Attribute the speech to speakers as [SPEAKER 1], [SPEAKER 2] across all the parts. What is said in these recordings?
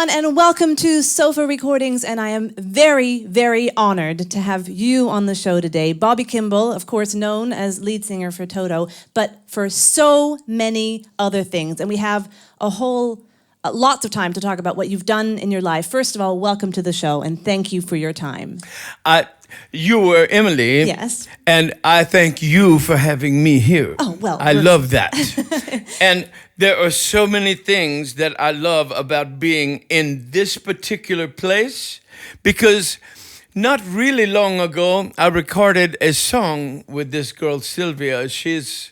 [SPEAKER 1] everyone, and welcome to Sofa Recordings. And I am very, very honored to have you on the show today. Bobby Kimbal, of course, known as lead singer for Toto, but for so many other things. And we have lots of time to talk about what you've done in your life. First of all, welcome to the show, and thank you for your time.
[SPEAKER 2] You were Emily.
[SPEAKER 1] Yes.
[SPEAKER 2] And I thank you for having me here.
[SPEAKER 1] Oh, well.
[SPEAKER 2] I love that. And there are so many things that I love about being in this particular place, because not really long ago, I recorded a song with this girl, Sylvia. She's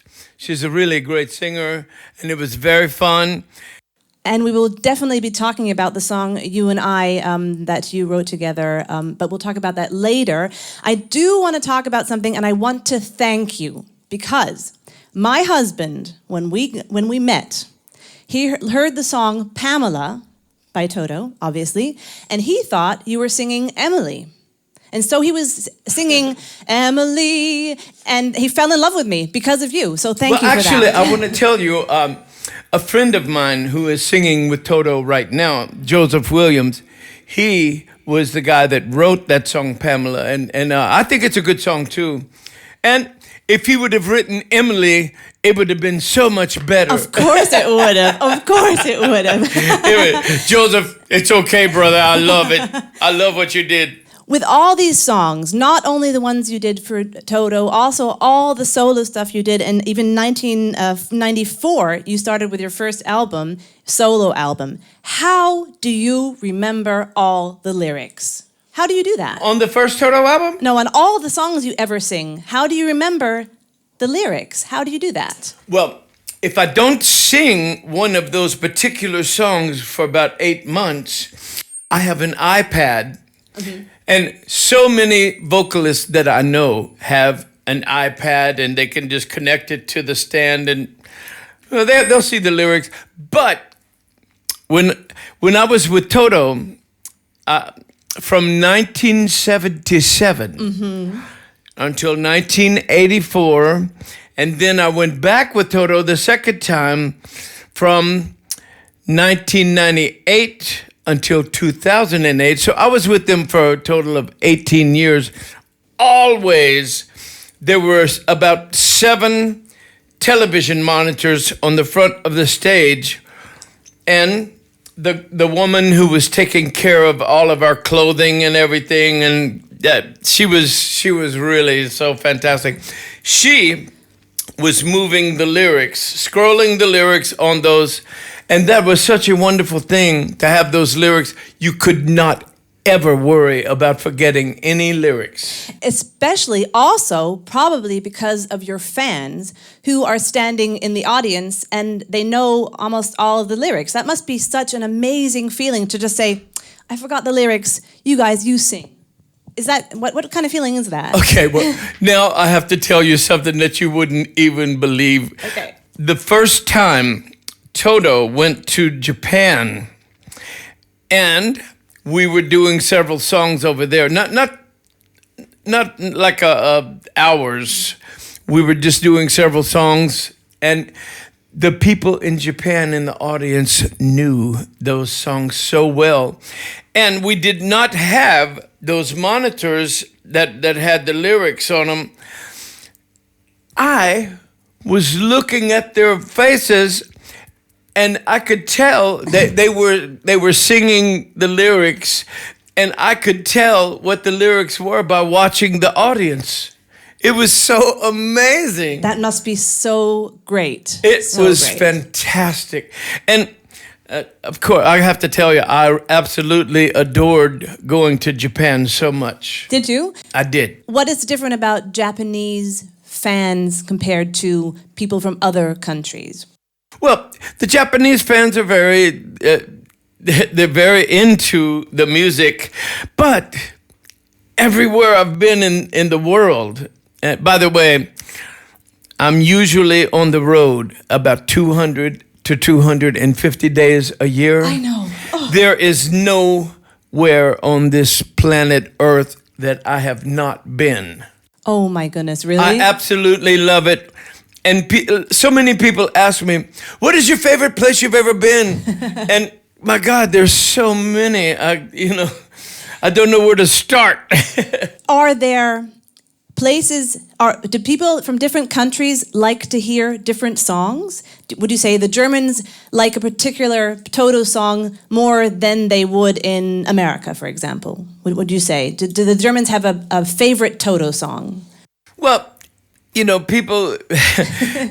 [SPEAKER 2] a really great singer, and it was very fun.
[SPEAKER 1] And we will definitely be talking about the song You and I that you wrote together, but we'll talk about that later. I do want to talk about something, and I want to thank you, because my husband, when we met, he heard the song Pamela by Toto, obviously, and he thought you were singing Emily. And so he was singing Emily, and he fell in love with me because of you. So thank you for that.
[SPEAKER 2] Well, actually, I want to tell you, a friend of mine who is singing with Toto right now, Joseph Williams, he was the guy that wrote that song, Pamela, and I think it's a good song too. And if he would have written Emily, it would have been so much better.
[SPEAKER 1] Of course it would have. Of course it would have.
[SPEAKER 2] Anyway, Joseph, it's okay, brother. I love it. I love what you did.
[SPEAKER 1] With all these songs, not only the ones you did for Toto, also all the solo stuff you did, and even 1994, you started with your first album, solo album. How do you remember all the lyrics? How do you do that?
[SPEAKER 2] On the first Toto album?
[SPEAKER 1] No, on all the songs you ever sing, how do you remember the lyrics? How do you do that?
[SPEAKER 2] Well, if I don't sing one of those particular songs for about 8 months, I have an iPad. Mm-hmm. And so many vocalists that I know have an iPad, and they can just connect it to the stand, and they'll see the lyrics. But when I was with Toto, from 1977 until 1984, and then I went back with Toto the second time from 1998 until 2008. So I was with them for a total of 18 years. Always, there were about 7 television monitors on the front of the stage, and the woman who was taking care of all of our clothing and everything, and she was really so fantastic. She was moving the lyrics, scrolling the lyrics on those. And that was such a wonderful thing to have those lyrics. You could not ever worry about forgetting any lyrics.
[SPEAKER 1] Especially also probably because of your fans who are standing in the audience and they know almost all of the lyrics. That must be such an amazing feeling to just say, I forgot the lyrics, you guys, you sing. Is that, what kind of feeling is that?
[SPEAKER 2] Okay, well, now I have to tell you something that you wouldn't even believe.
[SPEAKER 1] Okay.
[SPEAKER 2] The first time Toto went to Japan, and we were doing several songs over there. Not like hours. We were just doing several songs, and the people in Japan in the audience knew those songs so well. And we did not have those monitors that had the lyrics on them. I was looking at their faces, and I could tell that they were singing the lyrics, and I could tell what the lyrics were by watching the audience. It was so amazing.
[SPEAKER 1] That must be so great.
[SPEAKER 2] It was fantastic. And of course, I have to tell you, I absolutely adored going to Japan so much.
[SPEAKER 1] Did you?
[SPEAKER 2] I did.
[SPEAKER 1] What is different about Japanese fans compared to people from other countries?
[SPEAKER 2] Well, the Japanese fans are they're very into the music, but everywhere I've been in the world, by the way, I'm usually on the road about 200 to 250 days a year.
[SPEAKER 1] I know. Oh.
[SPEAKER 2] There is nowhere on this planet Earth that I have not been.
[SPEAKER 1] Oh my goodness, really?
[SPEAKER 2] I absolutely love it. And so many people ask me, what is your favorite place you've ever been? And My God, there's so many. I don't know where to start.
[SPEAKER 1] Are there places, do people from different countries like to hear different songs? Would you say the Germans like a particular Toto song more than they would in America, for example? Would you say? Do the Germans have a favorite Toto song?
[SPEAKER 2] Well, people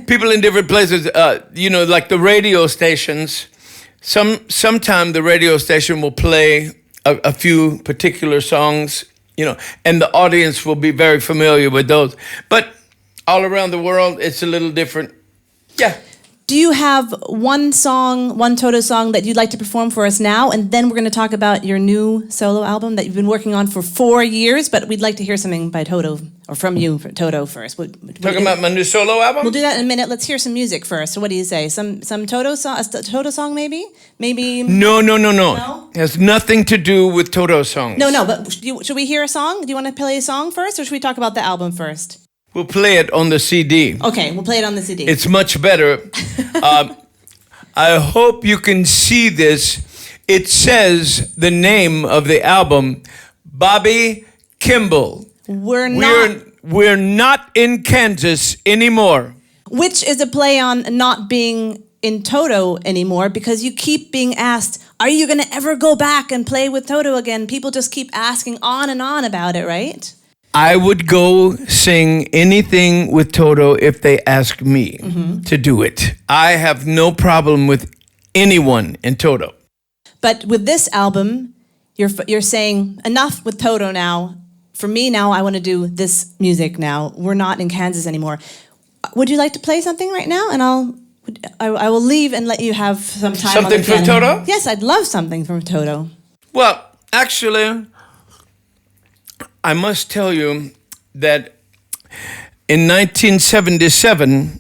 [SPEAKER 2] people in different places, like the radio stations, sometime the radio station will play a few particular songs, and the audience will be very familiar with those. But all around the world, it's a little different. Yeah.
[SPEAKER 1] Do you have one Toto song that you'd like to perform for us now? And then we're going to talk about your new solo album that you've been working on for 4 years, but we'd like to hear something by Toto, or from you, Toto, first.
[SPEAKER 2] Talking about my new solo album?
[SPEAKER 1] We'll do that in a minute. Let's hear some music first. So what do you say? Some Toto song, a Toto song maybe? Maybe...
[SPEAKER 2] No.
[SPEAKER 1] No?
[SPEAKER 2] It has nothing to do with Toto songs.
[SPEAKER 1] No, but should we hear a song? Do you want to play a song first, or should we talk about the album first?
[SPEAKER 2] We'll play it on the CD.
[SPEAKER 1] Okay, we'll play it on the CD.
[SPEAKER 2] It's much better. I hope you can see this. It says the name of the album, Bobby Kimbal. We're not in Kansas anymore.
[SPEAKER 1] Which is a play on not being in Toto anymore, because you keep being asked, are you going to ever go back and play with Toto again? People just keep asking on and on about it, right?
[SPEAKER 2] I would go sing anything with Toto if they asked me to do it. I have no problem with anyone in Toto.
[SPEAKER 1] But with this album, you're saying, enough with Toto now. For me now, I want to do this music now. We're not in Kansas anymore. Would you like to play something right now? And I will leave and let you have some time.
[SPEAKER 2] Something
[SPEAKER 1] on the piano.
[SPEAKER 2] from Toto?
[SPEAKER 1] Yes, I'd love something from Toto.
[SPEAKER 2] Well, actually, I must tell you that in 1977,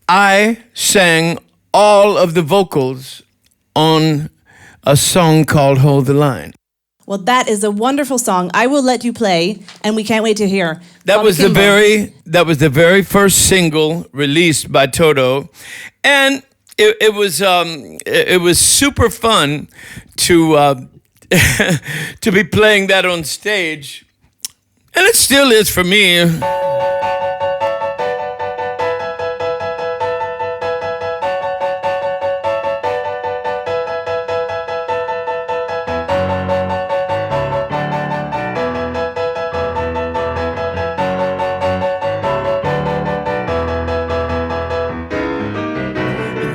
[SPEAKER 2] I sang all of the vocals on a song called Hold the Line.
[SPEAKER 1] Well, that is a wonderful song. I will let you play, and we can't wait to hear.
[SPEAKER 2] That was the very first single released by Toto, and it was super fun to to be playing that on stage, and it still is for me.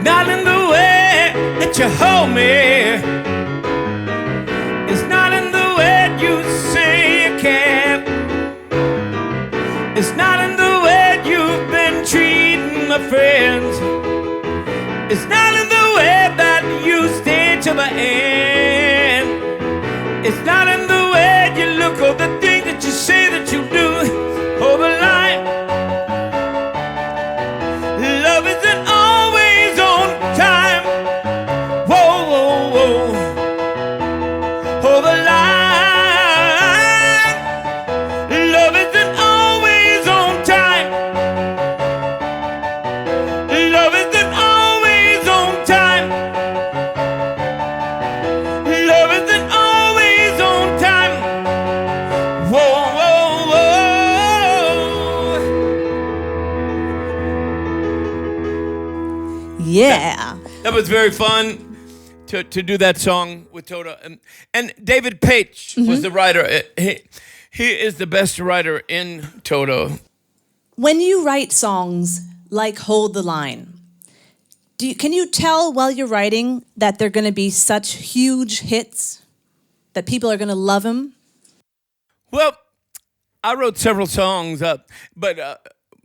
[SPEAKER 2] Not in the way that you hold me. It's not in the way you say you can. It's not in the way you've been treating my friends. It's not in the way that you stay to the end. It's not in the way you look or the things that you say that you do. Hold the line. Love isn't always on time. Whoa, whoa, whoa. Hold the line. Love isn't always on time. Love isn't always on time. Love isn't always on time. Whoa, whoa, whoa.
[SPEAKER 1] Yeah.
[SPEAKER 2] That was very fun to do that song with Toto. And David Paich was the writer. He is the best writer in Toto.
[SPEAKER 1] When you write songs like Hold the Line, can you tell while you're writing that they're going to be such huge hits, that people are going to love them?
[SPEAKER 2] Well, I wrote several songs, but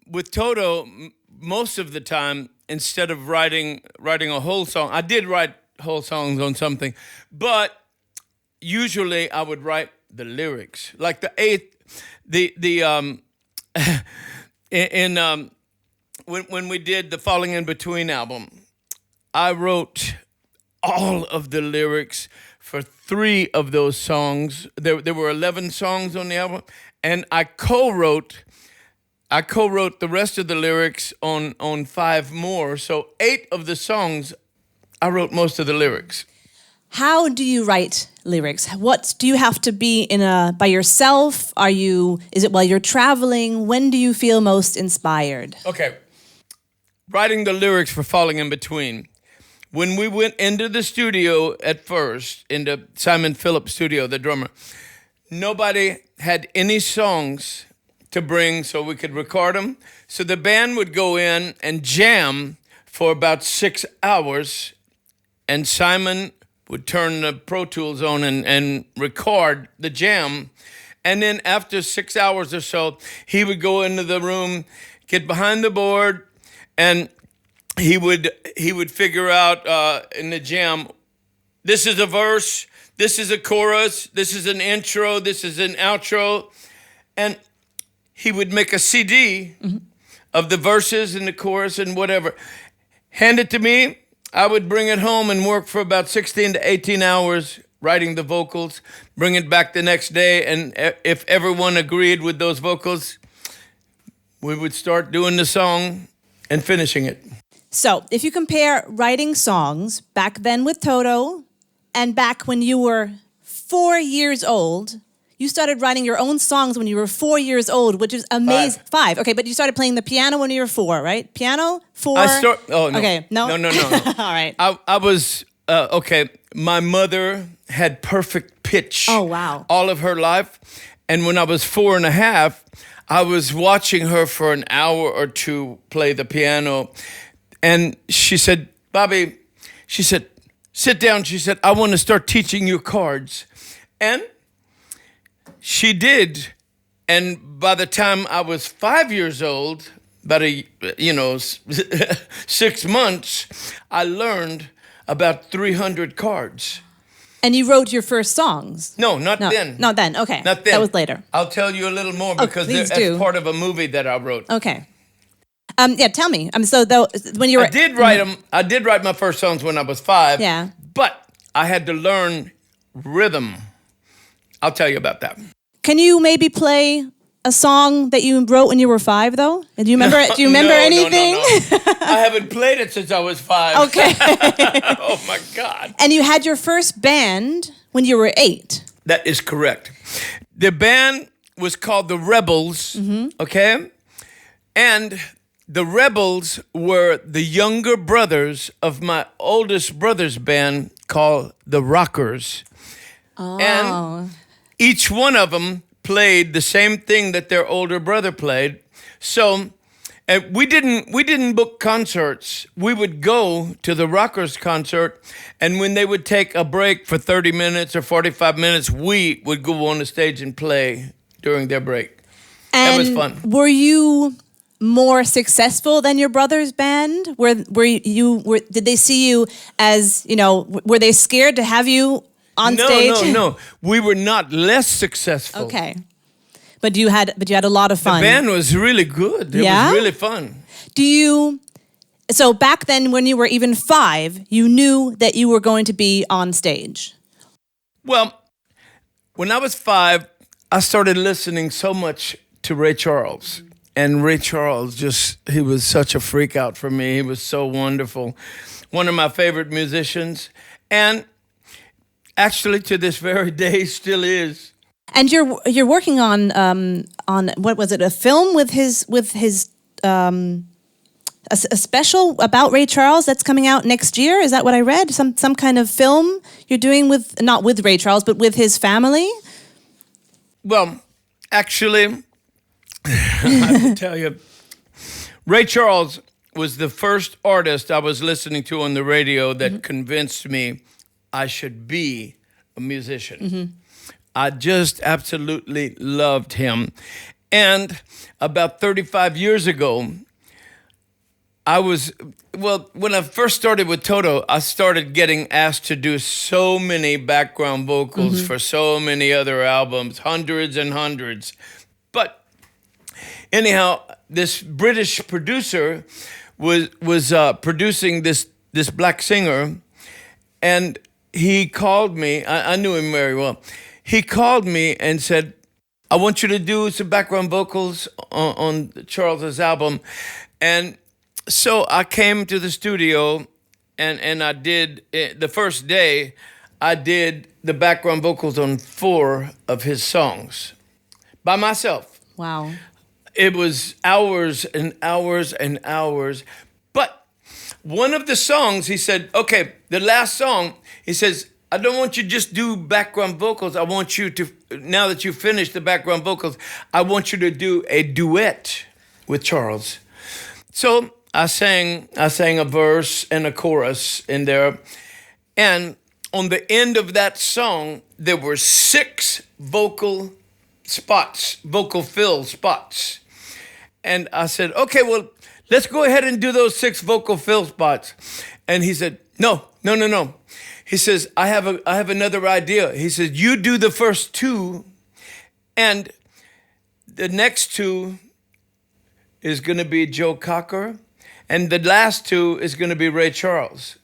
[SPEAKER 2] with Toto, most of the time, instead of writing a whole song, I did write whole songs on something, but usually I would write the lyrics, like when we did the Falling in Between album, I wrote all of the lyrics for 3 of those songs. There were 11 songs on the album, and I co-wrote the rest of the lyrics on 5 more. So 8 of the songs I wrote most of the lyrics.
[SPEAKER 1] How do you write lyrics? What do you have to be by yourself? Is it while you're traveling? When do you feel most inspired?
[SPEAKER 2] Okay. Writing the lyrics for Falling in Between. When we went into the studio at first, into Simon Phillips' studio, the drummer, nobody had any songs to bring so we could record them. So the band would go in and jam for about 6 hours, and Simon would turn the Pro Tools on and record the jam. And then after 6 hours or so, he would go into the room, get behind the board, and he would figure out in the jam, this is a verse, this is a chorus, this is an intro, this is an outro. And he would make a CD of the verses and the chorus and whatever. Hand it to me. I would bring it home and work for about 16 to 18 hours writing the vocals, bring it back the next day, and if everyone agreed with those vocals, we would start doing the song and finishing it.
[SPEAKER 1] So, if you compare writing songs back then with Toto and back when you were 4 years old, you started writing your own songs when you were 4 years old, which is amazing. 5. Okay, but you started playing the piano when you were 4, right? Piano? 4?
[SPEAKER 2] Oh, no.
[SPEAKER 1] Okay, no?
[SPEAKER 2] No.
[SPEAKER 1] All right.
[SPEAKER 2] I was, okay, my mother had perfect pitch.
[SPEAKER 1] Oh, wow.
[SPEAKER 2] All of her life. And when I was 4.5, I was watching her for an hour or two play the piano. And she said, Bobby, she said, sit down. She said, I want to start teaching you chords. And she did. And by the time I was 5 years old, about 6 months, I learned about 300 chords.
[SPEAKER 1] And you wrote your first songs?
[SPEAKER 2] No, not then.
[SPEAKER 1] Not then, okay.
[SPEAKER 2] Not then.
[SPEAKER 1] That was later.
[SPEAKER 2] I'll tell you a little more because
[SPEAKER 1] please
[SPEAKER 2] that's
[SPEAKER 1] do.
[SPEAKER 2] part of a movie that I wrote.
[SPEAKER 1] Okay. Yeah, tell me. So though, when you were...
[SPEAKER 2] I did write them. I did write my first songs when I was 5.
[SPEAKER 1] Yeah.
[SPEAKER 2] But I had to learn rhythm. I'll tell you about that.
[SPEAKER 1] Can you maybe play a song that you wrote when you were 5, though? Do you remember? Do you remember anything?
[SPEAKER 2] No. I haven't played it since I was 5.
[SPEAKER 1] Okay.
[SPEAKER 2] Oh my God.
[SPEAKER 1] And you had your first band when you were 8.
[SPEAKER 2] That is correct. The band was called the Rebels. Okay, and the Rebels were the younger brothers of my oldest brother's band called the Rockers.
[SPEAKER 1] Oh.
[SPEAKER 2] And each one of them played the same thing that their older brother played. So we didn't book concerts. We would go to the Rockers concert, and when they would take a break for 30 minutes or 45 minutes, we would go on the stage and play during their break.
[SPEAKER 1] And
[SPEAKER 2] that was fun.
[SPEAKER 1] Were you more successful than your brother's band? Did they see you as, were they scared to have you on stage?
[SPEAKER 2] No. We were not less successful.
[SPEAKER 1] Okay. But you had a lot of fun.
[SPEAKER 2] The band was really good. It was really fun.
[SPEAKER 1] So back then when you were even 5, you knew that you were going to be on stage?
[SPEAKER 2] Well, when I was 5, I started listening so much to Ray Charles. And Ray Charles he was such a freak out for me. He was so wonderful. One of my favorite musicians. And actually to this very day still is.
[SPEAKER 1] And you're working on what was it? A film with his a special about Ray Charles that's coming out next year. Is that what I read? Some kind of film you're doing not with Ray Charles, but with his family.
[SPEAKER 2] Well, actually, I have to tell you, Ray Charles was the first artist I was listening to on the radio that convinced me I should be a musician. I just absolutely loved him. And about 35 years ago, when I first started with Toto, I started getting asked to do so many background vocals for so many other albums, hundreds and hundreds. But anyhow, this British producer was producing this black singer, and he called me. I knew him very well. He called me and said, I want you to do some background vocals on Charles's album. And so I came to the studio and I did the first day. I did the background vocals on 4 of his songs by myself.
[SPEAKER 1] Wow.
[SPEAKER 2] It was hours and hours and hours. But one of the songs, he said, okay, the last song, he says, I don't want you to just do background vocals. I want you to, now that you finished the background vocals, I want you to do a duet with Charles. So I sang a verse and a chorus in there. And on the end of that song, there were 6 vocal fill spots. And I said, okay, well, let's go ahead and do those 6 vocal fill spots. And he said, no. He says, I have another idea. He says, you do the first 2, and the next 2 is going to be Joe Cocker, and the last 2 is going to be Ray Charles.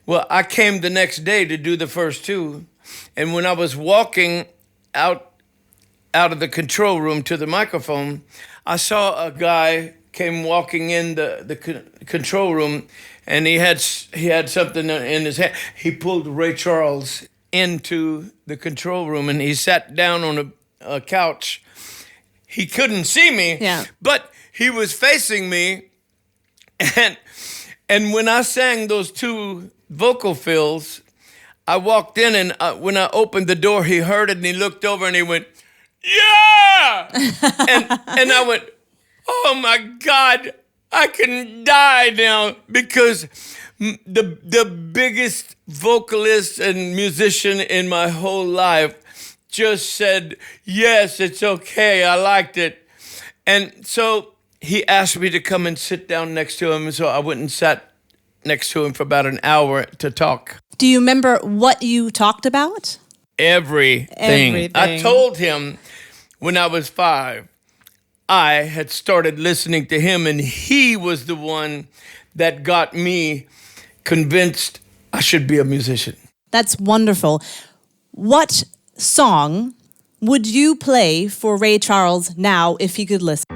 [SPEAKER 2] Well, I came the next day to do the first 2, and when I was walking out of the control room to the microphone, I saw a guy came walking in the control room, and he had something in his hand. He pulled Ray Charles into the control room, and he sat down on a couch. He couldn't see me, but he was facing me, and when I sang those 2 vocal fills, I walked in, and when I opened the door, he heard it, and he looked over, and he went, yeah! and I went, oh my God, I can die now, because the biggest vocalist and musician in my whole life just said, yes, it's okay, I liked it. And so he asked me to come and sit down next to him, so I went and sat next to him for about an hour to talk.
[SPEAKER 1] Do you remember what you talked about?
[SPEAKER 2] Everything. I told him when I was 5, I had started listening to him, and he was the one that got me convinced I should be a musician.
[SPEAKER 1] That's wonderful. What song would you play for Ray Charles now if he could listen?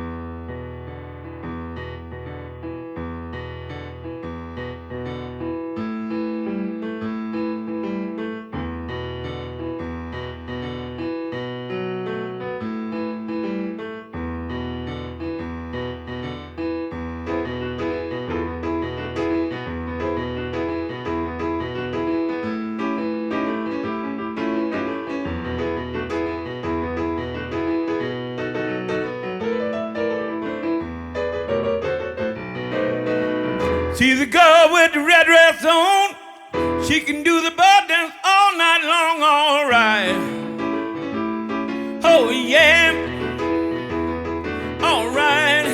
[SPEAKER 2] See the girl with the red dress on, she can do the ball dance all night long, all right. Oh yeah, all right.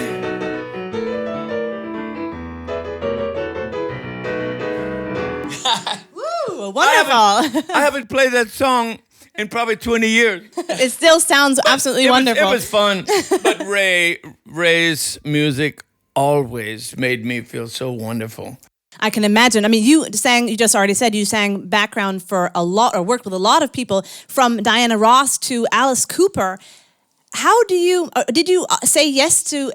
[SPEAKER 1] Woo, wonderful.
[SPEAKER 2] I haven't played that song in probably 20 years.
[SPEAKER 1] It still sounds absolutely wonderful.
[SPEAKER 2] It was fun, but Ray's music always made me feel so wonderful.
[SPEAKER 1] I can imagine. I mean, you just already said you sang background for a lot, or worked with a lot of people, from Diana Ross to Alice Cooper. How did you say yes to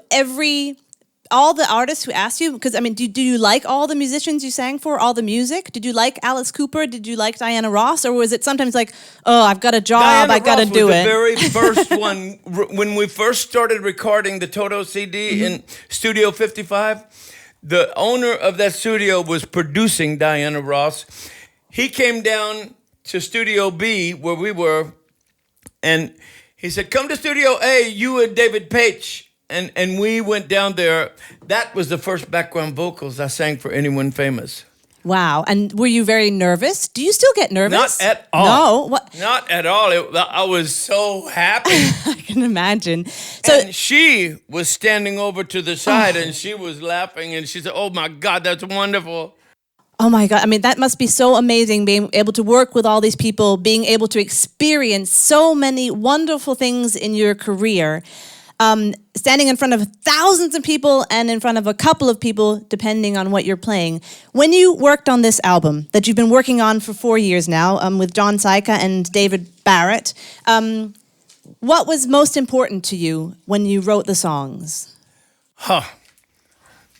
[SPEAKER 1] all the artists who asked you? Because, I mean, do you like all the musicians you sang for, all the music? Did you like Alice Cooper? Did you like Diana Ross? Or was it sometimes like, oh, I've got a job, I got to do it?
[SPEAKER 2] Diana Ross was the very first one. When we first started recording the Toto CD in Studio 55, the owner of that studio was producing Diana Ross. He came down to Studio B, where we were, and he said, come to Studio A, you and David Paich. And we went down there. That was the first background vocals I sang for anyone famous.
[SPEAKER 1] Wow. And were you very nervous? Do you still get nervous?
[SPEAKER 2] Not at all.
[SPEAKER 1] No? What?
[SPEAKER 2] Not at all. I was so happy.
[SPEAKER 1] I can imagine. So,
[SPEAKER 2] and she was standing over to the side, and she was laughing, and she said, oh, my God, that's wonderful.
[SPEAKER 1] oh my God. I mean, that must be so amazing, being able to work with all these people, being able to experience so many wonderful things in your career. Standing in front of thousands of people and in front of a couple of people, depending on what you're playing. When you worked on this album that you've been working on for 4 years now, with John Syka and David Barrett, what was most important to you when you wrote the songs?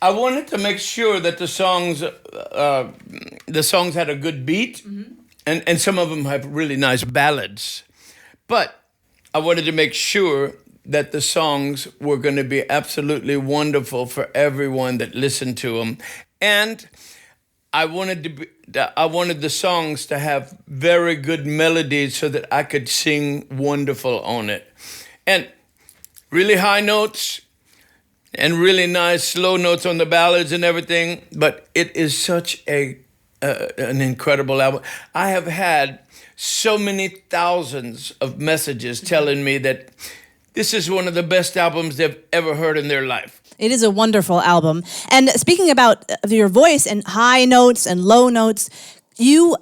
[SPEAKER 2] I wanted to make sure that the songs had a good beat, and some of them have really nice ballads. But I wanted to make sure that the songs were going to be absolutely wonderful for everyone that listened to them, and I wanted the songs to have very good melodies so that I could sing wonderful on it, and really high notes. And really nice slow notes on the ballads and everything, but it is such an incredible album. I have had so many thousands of messages telling me that this is one of the best albums they've ever heard in their life.
[SPEAKER 1] It is a wonderful album. And speaking about your voice and high notes and low notes, you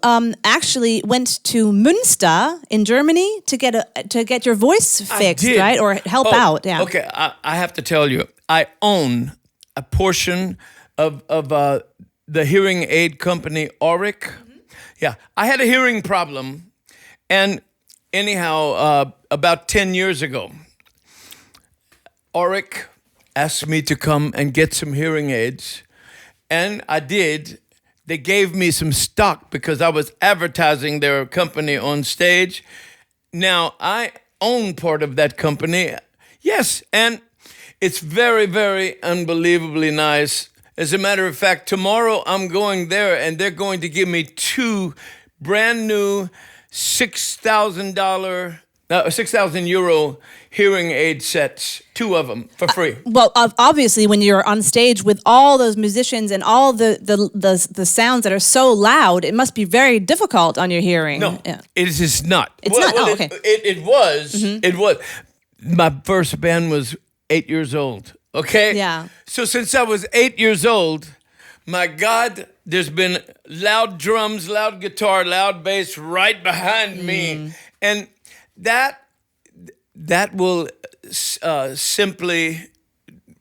[SPEAKER 1] actually went to Münster in Germany to get your voice fixed, right? Or help out. Yeah.
[SPEAKER 2] Okay, I have to tell you, I own a portion of the hearing aid company Auric. Yeah, I had a hearing problem, and anyhow, about 10 years ago, Auric asked me to come and get some hearing aids, and I did. They gave me some stock because I was advertising their company on stage. Now, I own part of that company. Yes, and it's very, very unbelievably nice. As a matter of fact, tomorrow I'm going there, and they're going to give me 2 brand new €6,000 hearing aid sets, 2 of them for free.
[SPEAKER 1] Well, obviously, when you're on stage with all those musicians and all the sounds that are so loud, it must be very difficult on your hearing.
[SPEAKER 2] No, it is not.
[SPEAKER 1] It's not. Oh, okay.
[SPEAKER 2] It was. It was. My first band was 8 years old. Okay.
[SPEAKER 1] Yeah.
[SPEAKER 2] So since I was 8 years old, my God, there's been loud drums, loud guitar, loud bass right behind me, and that will simply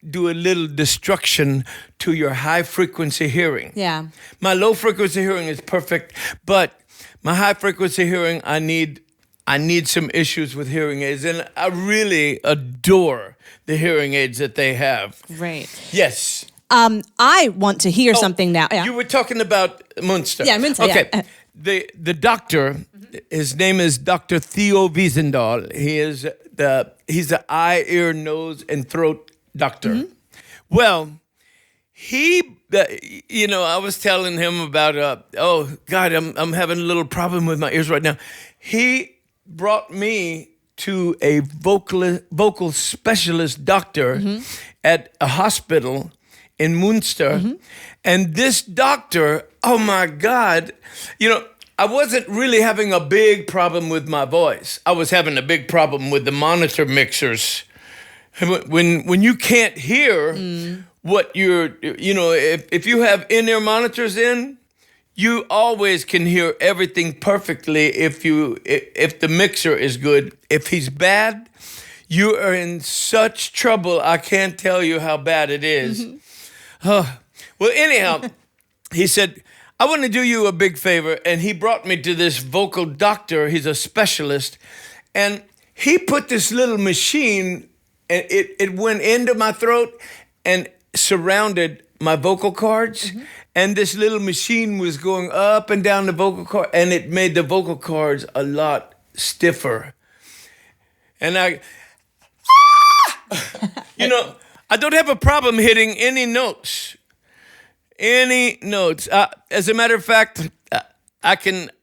[SPEAKER 2] do a little destruction to your high frequency hearing.
[SPEAKER 1] Yeah.
[SPEAKER 2] My low frequency hearing is perfect, but my high frequency hearing, I need some issues with hearing aids, and I really adore the hearing aids that they have.
[SPEAKER 1] Right.
[SPEAKER 2] Yes.
[SPEAKER 1] I want to hear something now. Yeah.
[SPEAKER 2] You were talking about Münster.
[SPEAKER 1] Yeah, Münster.
[SPEAKER 2] Okay.
[SPEAKER 1] Yeah.
[SPEAKER 2] The doctor, his name is Dr. Theo Wiesendahl. He's the eye, ear, nose, and throat doctor. Well, I was telling him about, oh God, I'm having a little problem with my ears right now. He brought me to a vocal specialist doctor at a hospital in Münster. And this doctor, oh my God, I wasn't really having a big problem with my voice. I was having a big problem with the monitor mixers. When you can't hear what if you have in-ear monitors in, you always can hear everything perfectly if the mixer is good. If he's bad, you are in such trouble. I can't tell you how bad it is. Well, anyhow, he said, I want to do you a big favor. And he brought me to this vocal doctor. He's a specialist. And he put this little machine, and it went into my throat and surrounded my vocal cords. And this little machine was going up and down the vocal cord, and it made the vocal cords a lot stiffer. And I don't have a problem hitting any notes. As a matter of fact,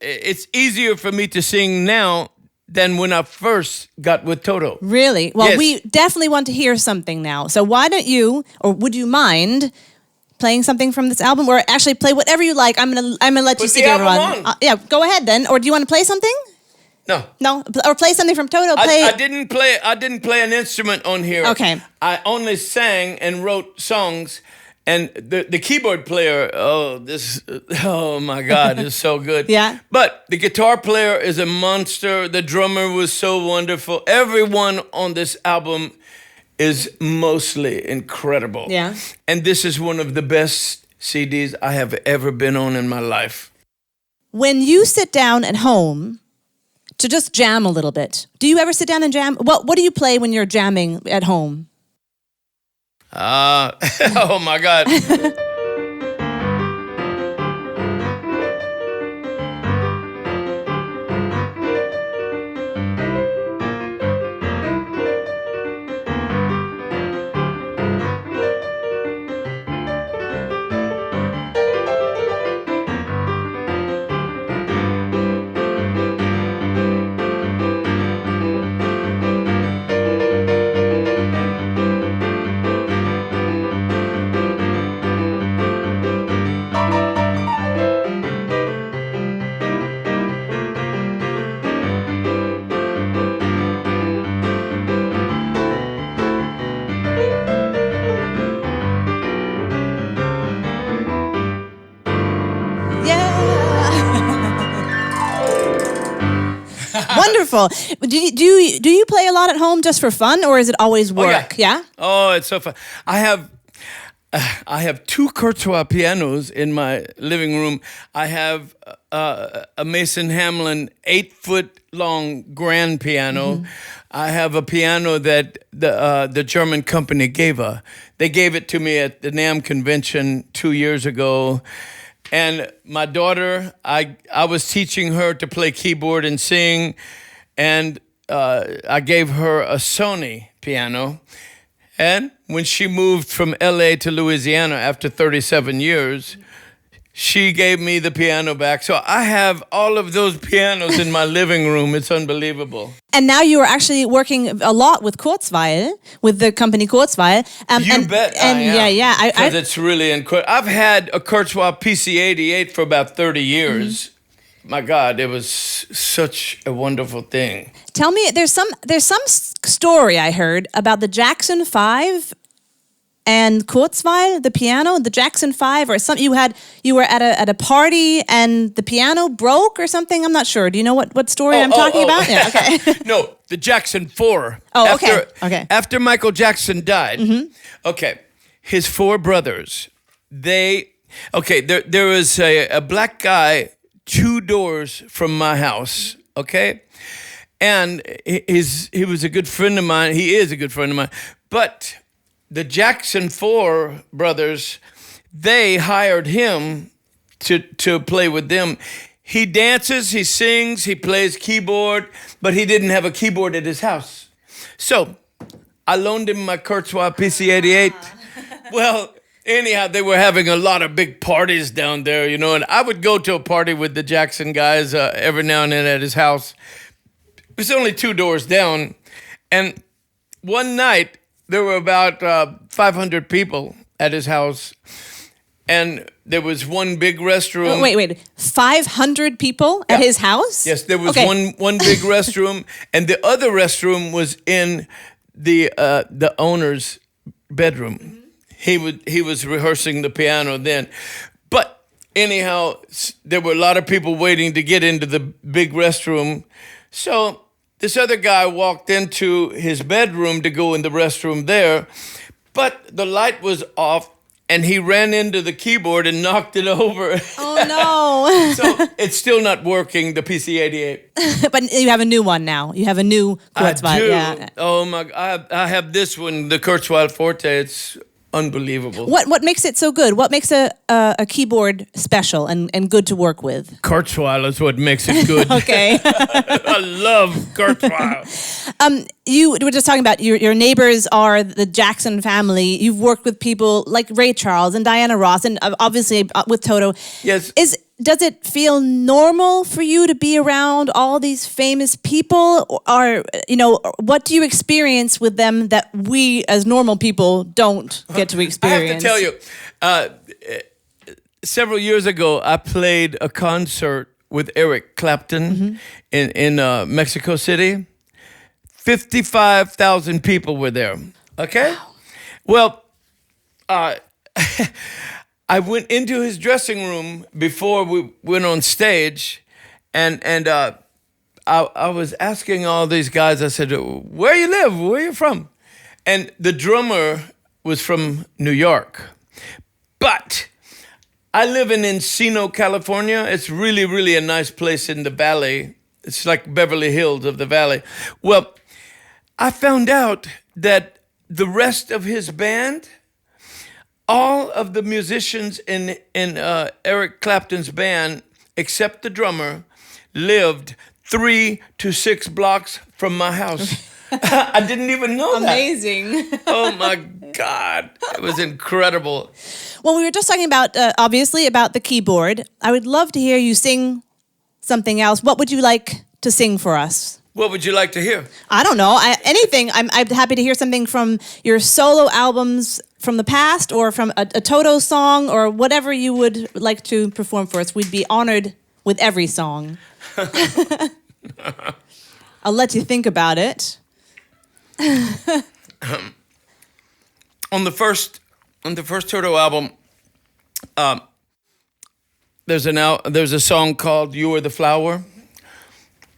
[SPEAKER 2] it's easier for me to sing now than when I first got with Toto.
[SPEAKER 1] Really? Well,
[SPEAKER 2] Yes.
[SPEAKER 1] we definitely want to hear something now. So why don't you, or would you mind playing something from this album, or actually play whatever you like? I'm gonna let you
[SPEAKER 2] Put
[SPEAKER 1] see
[SPEAKER 2] the
[SPEAKER 1] everyone.
[SPEAKER 2] album on.
[SPEAKER 1] Yeah, go ahead then. Or do you want to play something? No, or play something from Toto.
[SPEAKER 2] I didn't play an instrument on here.
[SPEAKER 1] Okay.
[SPEAKER 2] I only sang and wrote songs, and the keyboard player, oh my God, is so good.
[SPEAKER 1] Yeah.
[SPEAKER 2] But the guitar player is a monster. The drummer was so wonderful. Everyone on this album is mostly incredible.
[SPEAKER 1] Yeah.
[SPEAKER 2] And this is one of the best CDs I have ever been on in my life.
[SPEAKER 1] When you sit down at home to just jam a little bit, do you ever sit down and jam? What do you play when you're jamming at home?
[SPEAKER 2] Oh my God.
[SPEAKER 1] Wonderful. Do you play a lot at home just for fun, or is it always work? Yeah.
[SPEAKER 2] Oh, it's so fun. I have two Kurzweil pianos in my living room. I have a Mason Hamlin 8-foot long grand piano. I have a piano that the German company gave. They gave it to me at the NAMM convention 2 years ago. And my daughter, I was teaching her to play keyboard and sing, and I gave her a Sony piano. And when she moved from LA to Louisiana after 37 years, she gave me the piano back. So I have all of those pianos in my living room. It's unbelievable.
[SPEAKER 1] And now you are actually working a lot with Kurzweil, with the company Kurzweil.
[SPEAKER 2] You bet I am.
[SPEAKER 1] Yeah.
[SPEAKER 2] Because it's really incredible. I've had a Kurzweil PC-88 for about 30 years. My God, it was such a wonderful thing.
[SPEAKER 1] Tell me, there's some story I heard about the Jackson 5 and Kurzweil, the piano, the Jackson 5, or something. You were at a party and the piano broke or something. I'm not sure. Do you know what story I'm talking about? Yeah. Okay.
[SPEAKER 2] No, the Jackson 4.
[SPEAKER 1] Oh, okay.
[SPEAKER 2] After Michael Jackson died. Okay, his 4 brothers. There was a black guy 2 doors from my house. Okay. And he was a good friend of mine. He is a good friend of mine. But the Jackson 4 brothers, they hired him to play with them. He dances, he sings, he plays keyboard, but he didn't have a keyboard at his house. So I loaned him my Kurzweil PC-88. Well, anyhow, they were having a lot of big parties down there, you know, and I would go to a party with the Jackson guys every now and then at his house. It was only 2 doors down. And one night, there were about 500 people at his house. And there was one big restroom.
[SPEAKER 1] Oh, wait. 500 people at his house?
[SPEAKER 2] Yes, there was one big restroom. And the other restroom was in the owner's bedroom. He was rehearsing the piano then. But anyhow, there were a lot of people waiting to get into the big restroom. So this other guy walked into his bedroom to go in the restroom there, but the light was off, and he ran into the keyboard and knocked it over.
[SPEAKER 1] Oh, no.
[SPEAKER 2] So it's still not working, the PC-88.
[SPEAKER 1] But you have a new one now. You have a new Kurzweil.
[SPEAKER 2] I do.
[SPEAKER 1] Yeah.
[SPEAKER 2] Oh, my God. I have this one, the Kurzweil Forte. It's unbelievable.
[SPEAKER 1] What makes it so good? What makes a keyboard special and good to work with?
[SPEAKER 2] Kurzweil is what makes it good.
[SPEAKER 1] Okay.
[SPEAKER 2] I love Kurzweil.
[SPEAKER 1] You were just talking about your neighbors are the Jackson family. You've worked with people like Ray Charles and Diana Ross, and obviously with Toto.
[SPEAKER 2] Yes.
[SPEAKER 1] Does it feel normal for you to be around all these famous people? Or, what do you experience with them that we as normal people don't get to experience?
[SPEAKER 2] I have to tell you, several years ago, I played a concert with Eric Clapton in Mexico City. 55,000 people were there. Okay? Wow. Well, I went into his dressing room before we went on stage, and I was asking all these guys, I said, where you live? Where you from? And the drummer was from New York. But I live in Encino, California. It's really, really a nice place in the valley. It's like Beverly Hills of the valley. Well, I found out that the rest of his band, all of the musicians in Eric Clapton's band, except the drummer, lived 3 to 6 blocks from my house. I didn't even know
[SPEAKER 1] Amazing.
[SPEAKER 2] that. Oh my God. It was incredible.
[SPEAKER 1] Well, we were just talking about, obviously, about the keyboard. I would love to hear you sing something else. What would you like to sing for us?
[SPEAKER 2] What would you like to hear?
[SPEAKER 1] I don't know. Anything. I'm happy to hear something from your solo albums from the past, or from a Toto song, or whatever you would like to perform for us. We'd be honored with every song. I'll let you think about it.
[SPEAKER 2] On the first Toto album, there's a song called "You Are the Flower."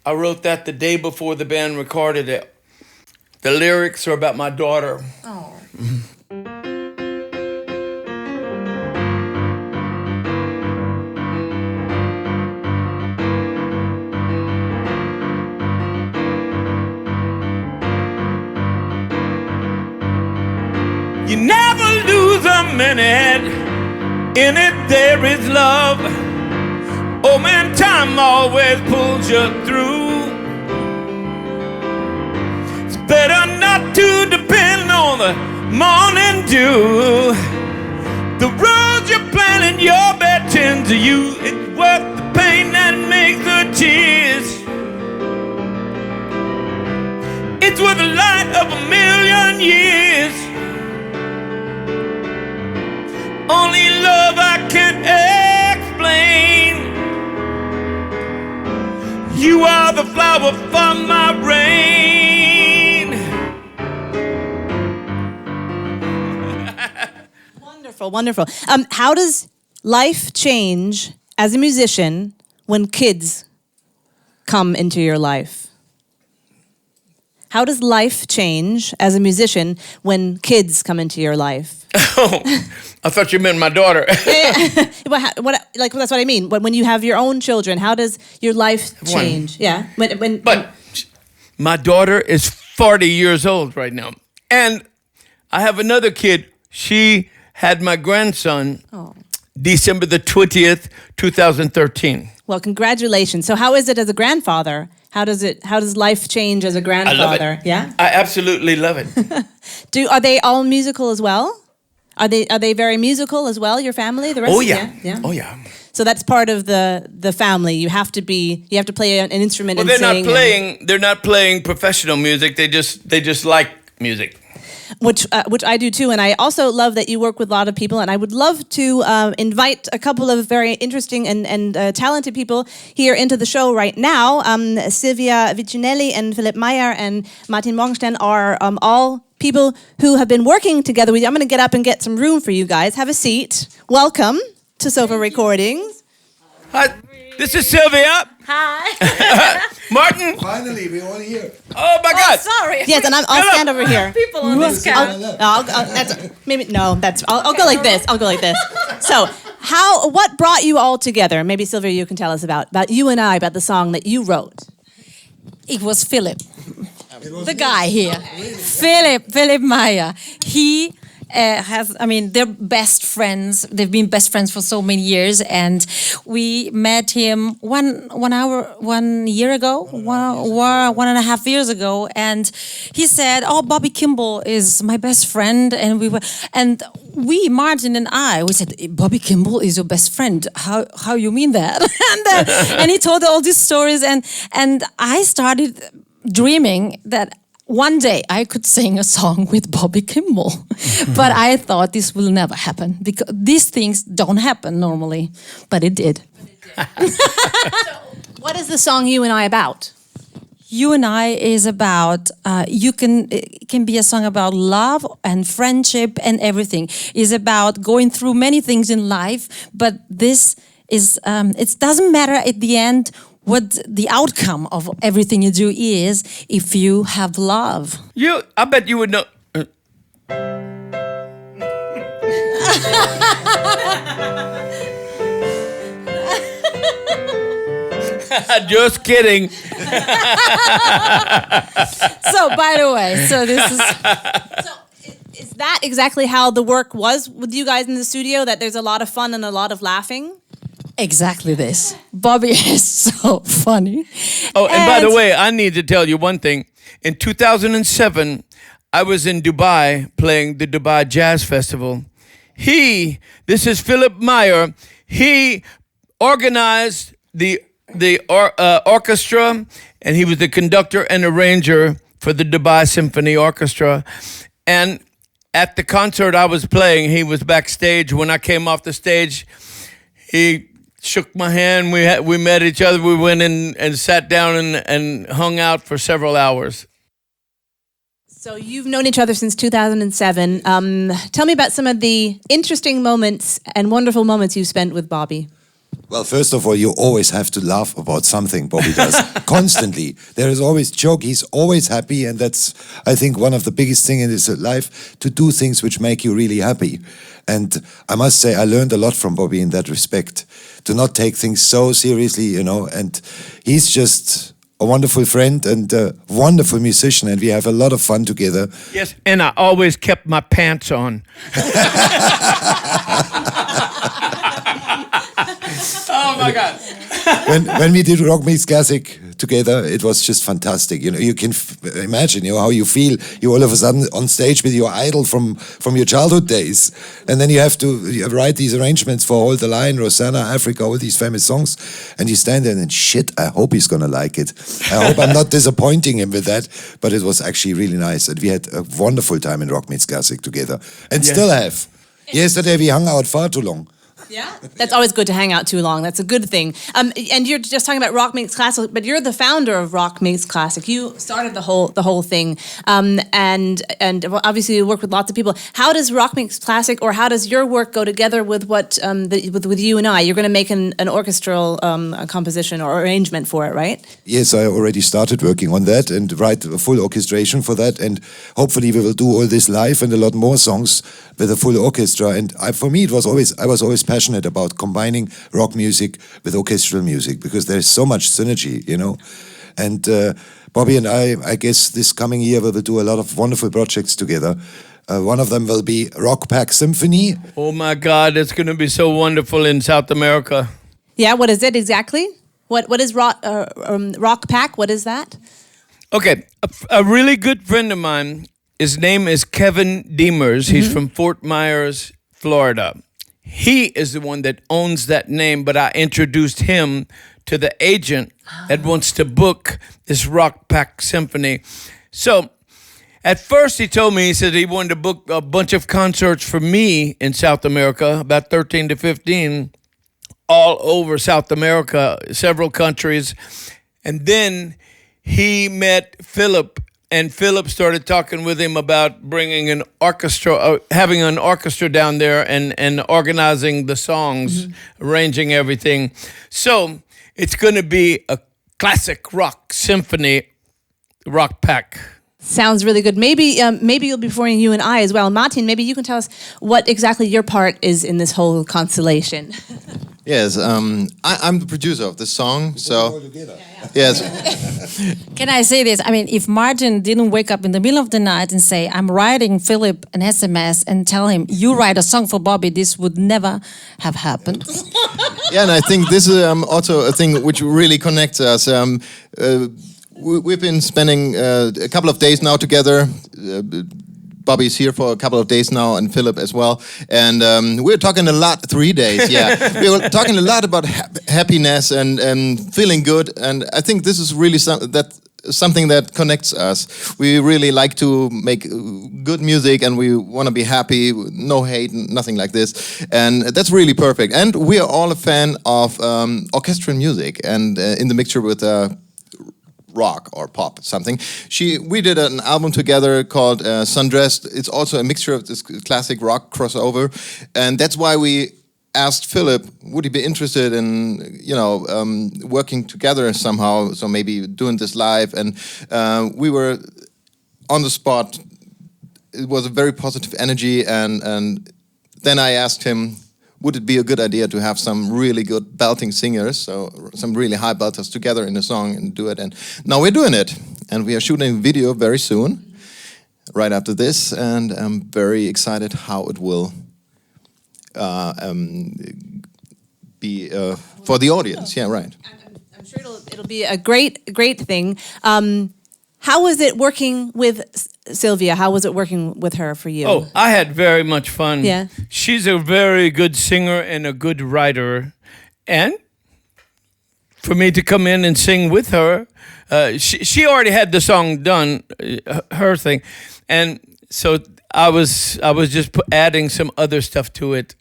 [SPEAKER 2] I wrote that the day before the band recorded it. The lyrics are about my daughter.
[SPEAKER 1] Oh.
[SPEAKER 2] You never lose a minute, in it there is love. Oh man, time always pulls you through. It's better not to depend on the morning dew. The roads you're planning, your bed tends to you. It's worth the pain that makes the tears. It's worth the light of 1,000,000 years. Only love I can't explain. You are the flower for my rain.
[SPEAKER 1] Wonderful, wonderful. How does life change as a musician when kids come into your life? How does life change as a musician when kids come into your life?
[SPEAKER 2] Oh, I thought you meant my daughter.
[SPEAKER 1] Yeah. Like that's what I mean. When you have your own children, how does your life change? Yeah.
[SPEAKER 2] But my daughter is 40 years old right now, and I have another kid. She had my grandson December the 20th, 2013.
[SPEAKER 1] Well, congratulations. So how is it as a grandfather? How does life change as a grandfather?
[SPEAKER 2] I love it.
[SPEAKER 1] Yeah?
[SPEAKER 2] I absolutely love it.
[SPEAKER 1] Are they all musical as well? Are they very musical as well, your family? The rest
[SPEAKER 2] Oh yeah.
[SPEAKER 1] Yeah.
[SPEAKER 2] Oh yeah.
[SPEAKER 1] So that's part of the family. You have to play an instrument
[SPEAKER 2] Well,
[SPEAKER 1] and sing.
[SPEAKER 2] they're not playing professional music. They just like music.
[SPEAKER 1] Which I do too, and I also love that you work with a lot of people, and I would love to invite a couple of very interesting and talented people here into the show right now. Silvia Vicinelli and Philip Meyer and Martin Morgenstern are all people who have been working together with you. I'm going to get up and get some room for you guys. Have a seat. Welcome to Sofa Recordings.
[SPEAKER 2] Hi, this is Sylvia.
[SPEAKER 3] Hi.
[SPEAKER 2] Martin.
[SPEAKER 4] Finally, we're all here.
[SPEAKER 2] Oh my God.
[SPEAKER 3] Sorry.
[SPEAKER 1] Yes, and I'll stand over here.
[SPEAKER 3] People on this couch.
[SPEAKER 1] I'll go like this. I'll go like this. So, what brought you all together? Maybe Sylvia, you can tell us about you and I, about the song that you wrote.
[SPEAKER 3] It was Philip, the guy here. Philip Meyer. He they're best friends. They've been best friends for so many years, and we met him one and a half years ago, and he said, "Oh, Bobby Kimbal is my best friend," and Martin and we said, "Bobby Kimbal is your best friend? How you mean that?" and he told all these stories, and I started dreaming that one day I could sing a song with Bobby Kimbal. But I thought this will never happen because these things don't happen normally, but it did.
[SPEAKER 1] So, what is the song You and I about?
[SPEAKER 3] You and I is about, it can be a song about love and friendship and everything. It's about going through many things in life, but this is, it doesn't matter at the end what the outcome of everything you do is if you have love.
[SPEAKER 2] I bet you would know. Just kidding.
[SPEAKER 3] So, by the way, so this is...
[SPEAKER 1] So, that exactly how the work was with you guys in the studio? That there's a lot of fun and a lot of laughing?
[SPEAKER 3] Exactly this. Bobby is so funny.
[SPEAKER 2] Oh, and by the way, I need to tell you one thing. In 2007, I was in Dubai playing the Dubai Jazz Festival. This is Philip Meyer. He organized the orchestra, and he was the conductor and arranger for the Dubai Symphony Orchestra. And at the concert I was playing, he was backstage. When I came off the stage, he shook my hand. We met each other. We went in and sat down and hung out for several hours.
[SPEAKER 1] So you've known each other since 2007. Tell me about some of the interesting moments and wonderful moments you spent with Bobby.
[SPEAKER 4] Well, first of all, you always have to laugh about something Bobby does, constantly. There is always joke, he's always happy, and that's, I think, one of the biggest things in his life, to do things which make you really happy. And I must say, I learned a lot from Bobby in that respect, to not take things so seriously, you know, and he's just a wonderful friend and a wonderful musician, and we have a lot of fun together.
[SPEAKER 2] Yes, and I always kept my pants on. Oh my God!
[SPEAKER 4] when we did Rock Meets Classic together, it was just fantastic. You know, you can imagine, you know, how you feel. You all of a sudden on stage with your idol from your childhood days, and then you have to write these arrangements for Hold the Line, Rosanna, Africa, all these famous songs, and you stand there and then, shit, I hope he's gonna like it. I hope I'm not disappointing him with that. But it was actually really nice, and we had a wonderful time in Rock Meets Classic together, and still have. Yesterday we hung out far too long.
[SPEAKER 1] Yeah, that's always good to hang out too long. That's a good thing. And you're just talking about Rock Makes Classic, but you're the founder of Rock Makes Classic. You started the whole thing, and obviously you work with lots of people. How does Rock Makes Classic, or how does your work go together with what with you and I? You're going to make an orchestral composition or arrangement for it, right?
[SPEAKER 4] Yes, I already started working on that and write a full orchestration for that, and hopefully we will do all this live and a lot more songs with a full orchestra. And for me, I was always passionate about combining rock music with orchestral music, because there's so much synergy, you know. And Bobby and I guess this coming year we will do a lot of wonderful projects together. One of them will be Rock Pack Symphony.
[SPEAKER 2] Oh my God, it's going to be so wonderful in South America.
[SPEAKER 1] Yeah, what is it exactly? What is Rock Pack? What is that?
[SPEAKER 2] Okay, a really good friend of mine, his name is Kevin Demers. He's from Fort Myers, Florida. He is the one that owns that name, but I introduced him to the agent that wants to book this Rock Pack Symphony. So at first he told me, he said he wanted to book a bunch of concerts for me in South America, about 13 to 15, all over South America, several countries. And then he met Philip, and Philip started talking with him about bringing an orchestra, having an orchestra down there and organizing the songs, arranging everything. So it's going to be a classic rock symphony, Rock Pack.
[SPEAKER 1] Sounds really good. Maybe you'll be performing you and I as well. Martin, maybe you can tell us what exactly your part is in this whole constellation.
[SPEAKER 5] Yes, I'm the producer of the song, so yes.
[SPEAKER 3] Can I say this? I mean, if Martin didn't wake up in the middle of the night and say, I'm writing Philip an SMS and tell him, you write a song for Bobby, this would never have happened.
[SPEAKER 5] Yeah, and I think this is also a thing which really connects us. We've been spending a couple of days now together. Bobby's here for a couple of days now, and Philip as well. And we're talking a lot, 3 days, yeah. We're talking a lot about happiness and feeling good. And I think this is really something that connects us. We really like to make good music, and we want to be happy, no hate, nothing like this. And that's really perfect. And we are all a fan of orchestral music, and in the mixture with rock or pop, something. We did an album together called Sundressed. It's also a mixture of this classic rock crossover, and that's why we asked Philip, would he be interested in, working together somehow, so maybe doing this live, and we were on the spot. It was a very positive energy, and then I asked him, would it be a good idea to have some really good belting singers, so some really high belters together in a song and do it? And now we're doing it, and we are shooting a video very soon. right after this, and I'm very excited how it will be for the audience. Yeah, right.
[SPEAKER 1] I'm sure it'll be a great thing. How was it working with Sylvia? How was it working with her for you?
[SPEAKER 2] Oh, I had very much fun.
[SPEAKER 1] Yeah.
[SPEAKER 2] She's a very good singer and a good writer. And for me to come in and sing with her, she already had the song done, her thing. And so I was just adding some other stuff to it,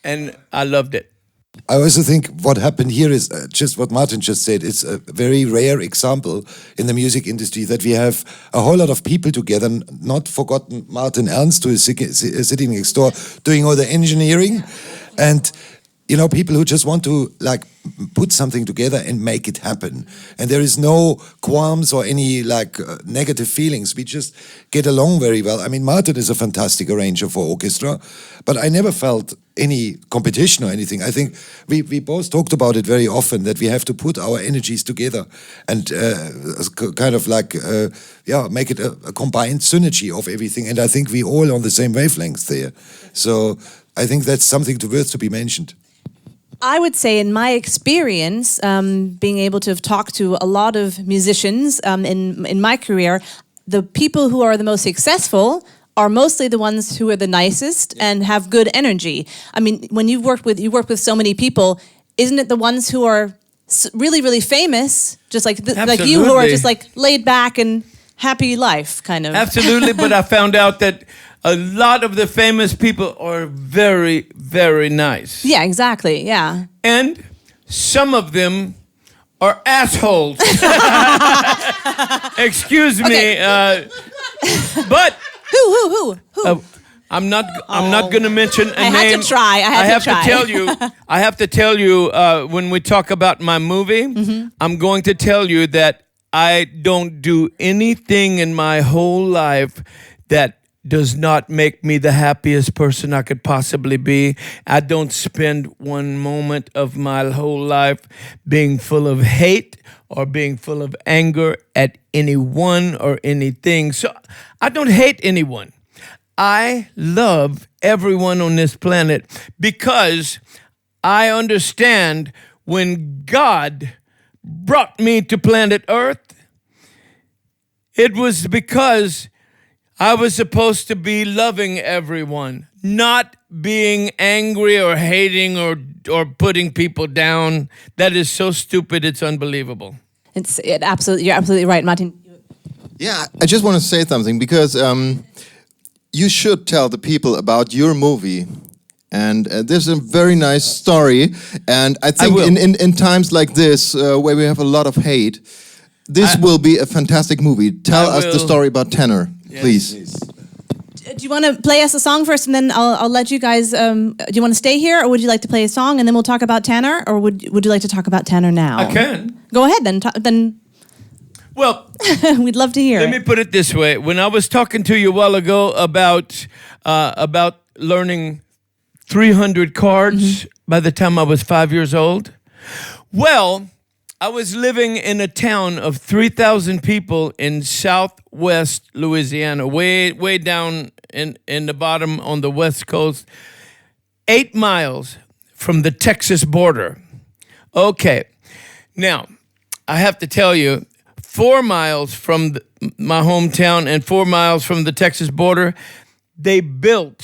[SPEAKER 2] and I loved it.
[SPEAKER 4] I also think what happened here is just what Martin just said. It's a very rare example in the music industry that we have a whole lot of people together, not forgotten Martin Ernst, who is sitting next door, doing all the engineering, and you know, people who just want to like put something together and make it happen. And there is no qualms or any like negative feelings. We just get along very well. I mean, Martin is a fantastic arranger for orchestra, but I never felt any competition or anything. I think we both talked about it very often, that we have to put our energies together and kind of like, make it a combined synergy of everything. And I think we all on the same wavelength there. So I think that's something worth to be mentioned.
[SPEAKER 1] I would say, in my experience, being able to have talked to a lot of musicians in my career, the people who are the most successful are mostly the ones who are the nicest and have good energy. I mean, when you work with so many people, isn't it the ones who are really, really famous, just like you, who are just like laid back and happy life, kind of?
[SPEAKER 2] Absolutely, but I found out that a lot of the famous people are very, very nice.
[SPEAKER 1] Yeah, exactly, yeah.
[SPEAKER 2] And some of them are assholes. Excuse me, but
[SPEAKER 1] Who?
[SPEAKER 2] I'm not going to mention a name.
[SPEAKER 1] I had to try.
[SPEAKER 2] I have to tell you when we talk about my movie, I'm going to tell you that I don't do anything in my whole life that does not make me the happiest person I could possibly be. I don't spend one moment of my whole life being full of hate or being full of anger at anyone or anything. So I don't hate anyone. I love everyone on this planet because I understand when God brought me to planet Earth, it was because I was supposed to be loving everyone, not being angry or hating or putting people down. That is so stupid, it's unbelievable.
[SPEAKER 1] You're absolutely right, Martin.
[SPEAKER 5] Yeah, I just want to say something because you should tell the people about your movie. And there's a very nice story. And I think in times like this, where we have a lot of hate, this will be a fantastic movie. Tell us the story about Tanner, please.
[SPEAKER 1] Do you want to play us a song first, and then I'll let you guys. Do you want to stay here, or would you like to play a song, and then we'll talk about Tanner, or would you like to talk about Tanner now?
[SPEAKER 2] I can.
[SPEAKER 1] Go ahead then.
[SPEAKER 2] Well,
[SPEAKER 1] we'd love to hear.
[SPEAKER 2] Let me put it this way: when I was talking to you a while ago about learning 300 chords by the time I was 5 years old, well, I was living in a town of 3,000 people in southwest Louisiana, way down in the bottom on the west coast, 8 miles from the Texas border. Okay, now I have to tell you, 4 miles from my hometown and 4 miles from the Texas border, they built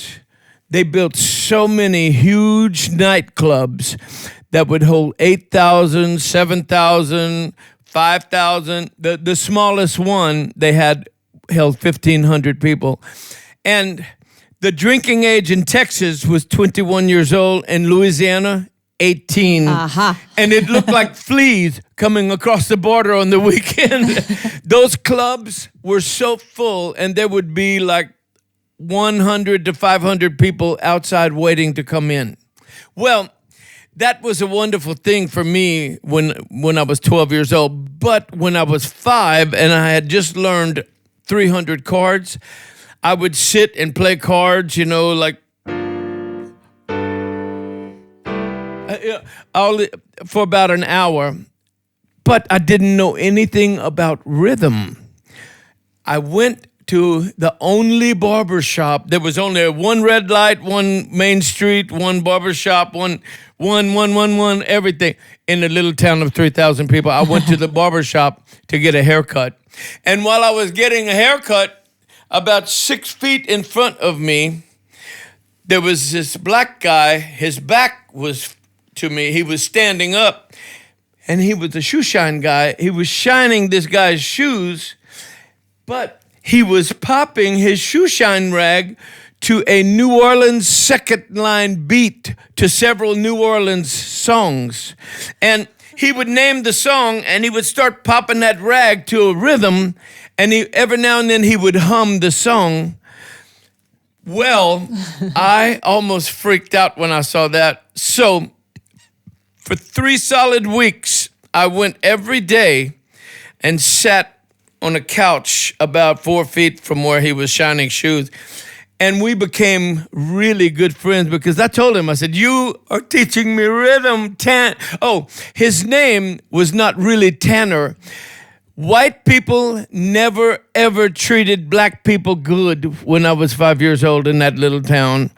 [SPEAKER 2] so many huge nightclubs that would hold 8,000, 7,000, 5,000. The smallest one they had held 1,500 people. And the drinking age in Texas was 21 years old, and Louisiana, 18. And it looked like fleas coming across the border on the weekend. Those clubs were so full, and there would be like 100 to 500 people outside waiting to come in. Well, that was a wonderful thing for me when I was 12 years old. But when I was 5 and I had just learned 300 chords, I would sit and play cards, like for about an hour. But I didn't know anything about rhythm. I went to the only barber shop. There was only one red light, one main street, one barber shop, one, everything in a little town of 3,000 people. I went to the barber shop to get a haircut. And while I was getting a haircut, about 6 feet in front of me, there was this black guy. His back was to me. He was standing up, and he was a shoe shine guy. He was shining this guy's shoes, but he was popping his shoe shine rag to a New Orleans second line beat to several New Orleans songs. And he would name the song, and he would start popping that rag to a rhythm, and every now and then he would hum the song. Well, I almost freaked out when I saw that. So for 3 solid weeks, I went every day and sat on a couch about 4 feet from where he was shining shoes. And we became really good friends because I told him, I said, you are teaching me rhythm. His name was not really Tanner. White people never, ever treated black people good when I was 5 years old in that little town.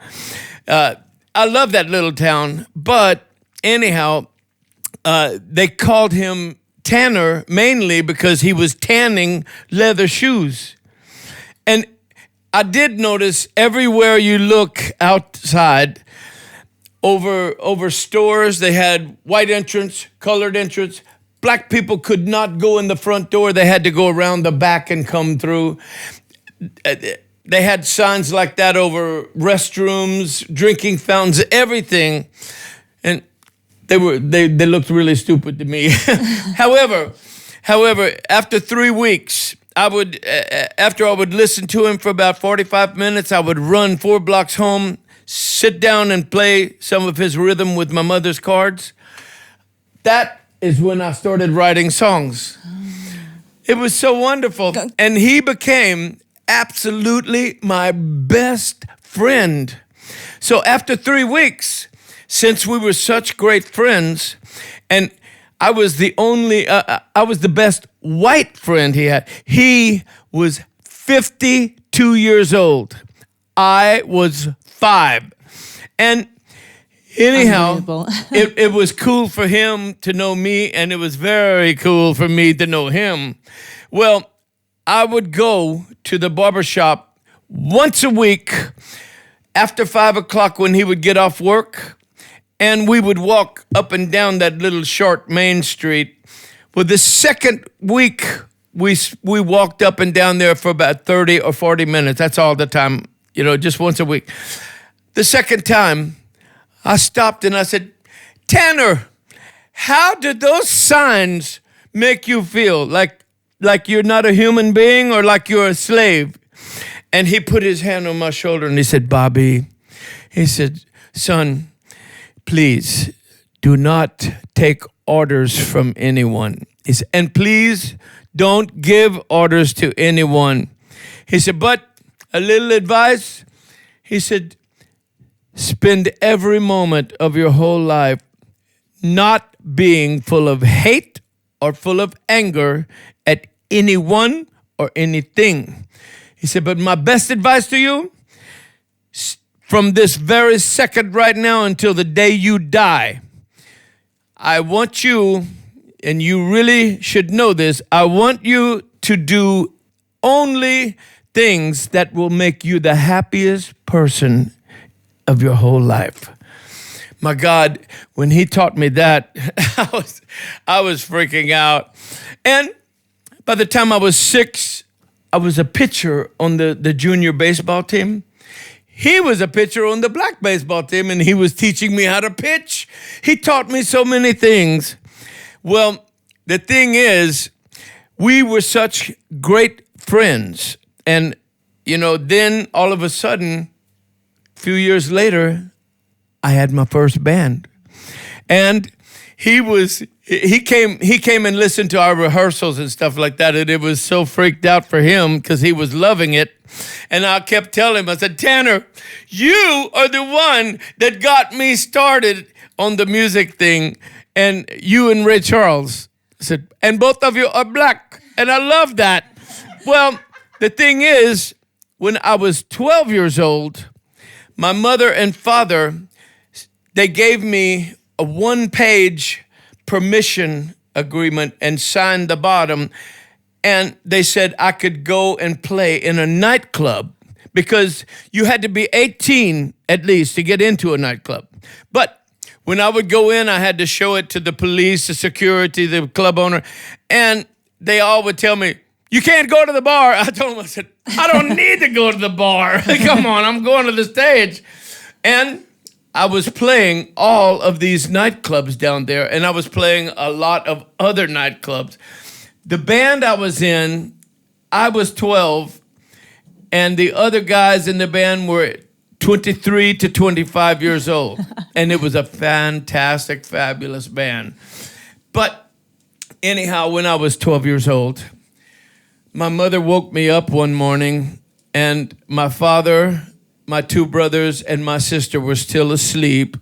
[SPEAKER 2] I love that little town, but anyhow, they called him Tanner mainly because he was tanning leather shoes. And I did notice everywhere you look outside, over stores, they had white entrance, colored entrance. Black people could not go in the front door. They had to go around the back and come through. They had signs like that over restrooms, drinking fountains, everything. And they looked really stupid to me. However, after 3 weeks, after I would listen to him for about 45 minutes, I would run 4 blocks home, sit down and play some of his rhythm with my mother's cards. That is when I started writing songs. It was so wonderful. And he became absolutely my best friend. So after 3 weeks, since we were such great friends, and I was the best white friend he had. He was 52 years old. I was 5. And anyhow, it was cool for him to know me, and it was very cool for me to know him. Well, I would go to the barbershop once a week after 5 o'clock when he would get off work, and we would walk up and down that little short main street. Well, the second week, we walked up and down there for about 30 or 40 minutes. That's all the time, just once a week. The second time, I stopped and I said, Tanner, how did those signs make you feel? Like you're not a human being or like you're a slave? And he put his hand on my shoulder and he said, Bobby, he said, son, please do not take orders from anyone. He said, and please don't give orders to anyone. He said, but a little advice. He said, spend every moment of your whole life not being full of hate or full of anger at anyone or anything. He said, but my best advice to you, from this very second right now until the day you die, I want you, and you really should know this, I want you to do only things that will make you the happiest person of your whole life. My God, when he taught me that, I was freaking out. And by the time I was 6, I was a pitcher on the junior baseball team. He was a pitcher on the black baseball team, and he was teaching me how to pitch. He taught me so many things. Well, the thing is, we were such great friends. And, then all of a sudden, a few years later, I had my first band. And he came and listened to our rehearsals and stuff like that, and it was so freaked out for him because he was loving it. And I kept telling him, I said, Tanner, you are the one that got me started on the music thing, and you and Ray Charles. I said, and both of you are black, and I love that. Well, the thing is, when I was 12 years old, my mother and father, they gave me a one-page permission agreement and signed the bottom. And they said I could go and play in a nightclub because you had to be 18 at least to get into a nightclub. But when I would go in, I had to show it to the police, the security, the club owner, and they all would tell me, you can't go to the bar. I told them, I said, I don't need to go to the bar. Come on, I'm going to the stage. And I was playing all of these nightclubs down there, and I was playing a lot of other nightclubs. The band I was in, I was 12, and the other guys in the band were 23 to 25 years old. And it was a fantastic, fabulous band. But anyhow, when I was 12 years old, my mother woke me up one morning, and my father, my two brothers, and my sister were still asleep.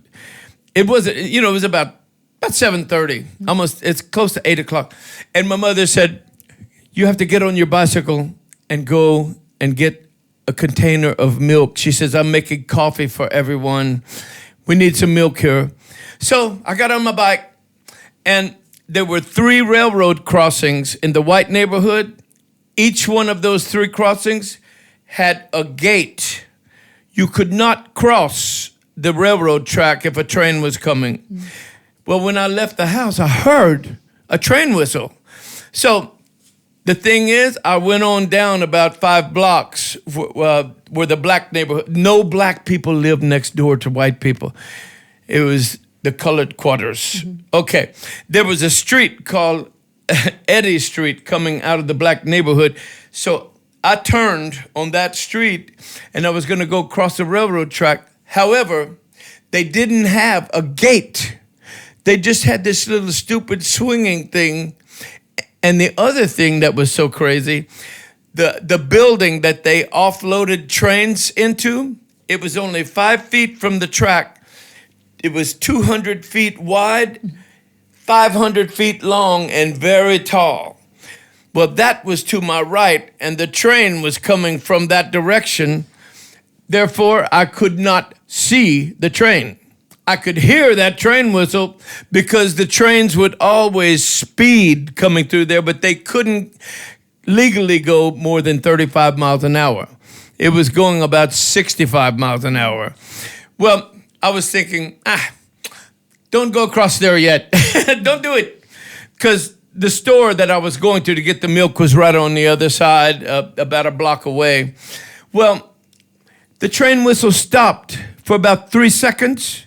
[SPEAKER 2] It was, it was about 7:30, almost, it's close to 8 o'clock. And my mother said, you have to get on your bicycle and go and get a container of milk. She says, I'm making coffee for everyone. We need some milk here. So I got on my bike, and there were 3 railroad crossings in the white neighborhood. Each one of those 3 crossings had a gate. You could not cross the railroad track if a train was coming. Well, when I left the house, I heard a train whistle. So the thing is, I went on down about 5 blocks where the black neighborhood, no black people lived next door to white people. It was the colored quarters. Okay, there was a street called Eddy Street coming out of the black neighborhood. So I turned on that street, and I was going to go cross the railroad track. However, they didn't have a gate. They just had this little stupid swinging thing. And the other thing that was so crazy, the building that they offloaded trains into, it was only 5 feet from the track. It was 200 feet wide, 500 feet long, and very tall. Well, that was to my right, and the train was coming from that direction. Therefore, I could not see the train. I could hear that train whistle because the trains would always speed coming through there, but they couldn't legally go more than 35 miles an hour. It was going about 65 miles an hour. Well, I was thinking, don't go across there yet. Don't do it. Because the store that I was going to get the milk was right on the other side, about a block away. Well, the train whistle stopped for about 3 seconds.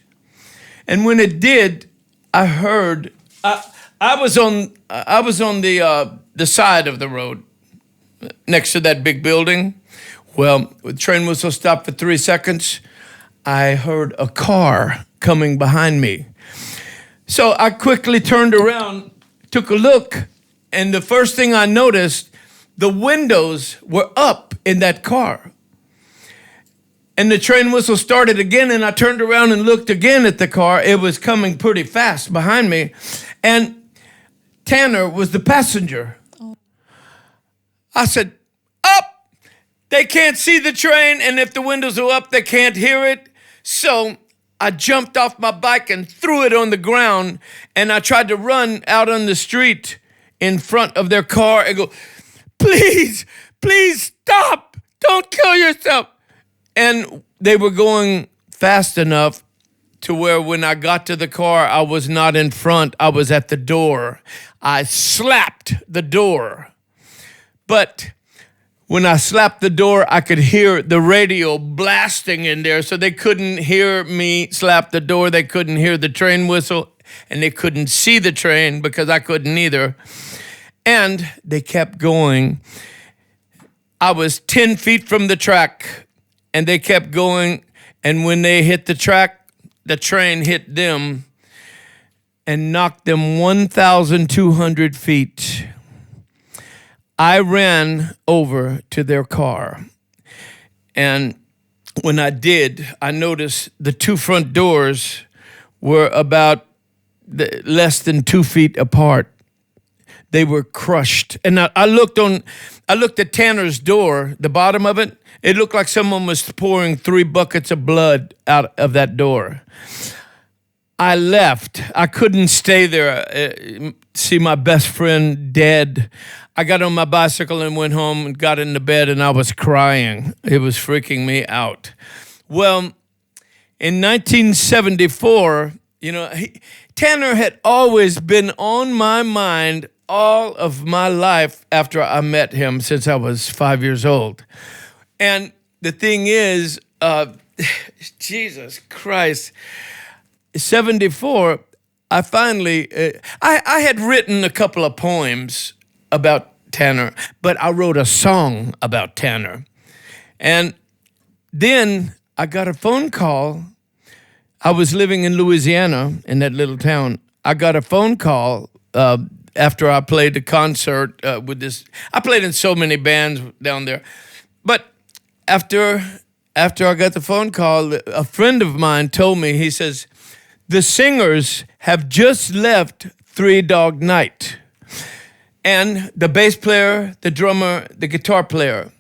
[SPEAKER 2] And when it did, I heard, I was on the side of the road next to that big building. Well, the train whistle stopped for 3 seconds. I heard a car coming behind me. So I quickly turned around, took a look, and the first thing I noticed, the windows were up in that car. And the train whistle started again, and I turned around and looked again at the car. It was coming pretty fast behind me. And Tanner was the passenger. I said, up! They can't see the train, and if the windows are up, they can't hear it. So I jumped off my bike and threw it on the ground, and I tried to run out on the street in front of their car and go, please, please stop! Don't kill yourself! And they were going fast enough to where when I got to the car, I was not in front, I was at the door. I slapped the door. But when I slapped the door, I could hear the radio blasting in there, so they couldn't hear me slap the door, they couldn't hear the train whistle, and they couldn't see the train because I couldn't either. And they kept going. I was 10 feet from the track, and they kept going, and when they hit the track, the train hit them and knocked them 1,200 feet. I ran over to their car, and when I did, I noticed the 2 front doors were about less than 2 feet apart. they were crushed. And I looked at Tanner's door, the bottom of it. It looked like someone was pouring 3 buckets of blood out of that door. I left. I couldn't stay there, see my best friend dead. I got on my bicycle and went home and got into bed, and I was crying. It was freaking me out. Well, in 1974, Tanner had always been on my mind all of my life after I met him, since I was 5 years old. And the thing is, Jesus Christ, 74, I finally, I had written a couple of poems about Tanner, but I wrote a song about Tanner. And then I got a phone call. I was living in Louisiana, in that little town. I got a phone call after I played the concert with this. I played in so many bands down there. But after I got the phone call, a friend of mine told me, he says, the singers have just left Three Dog Night. And the bass player, the drummer, the guitar player,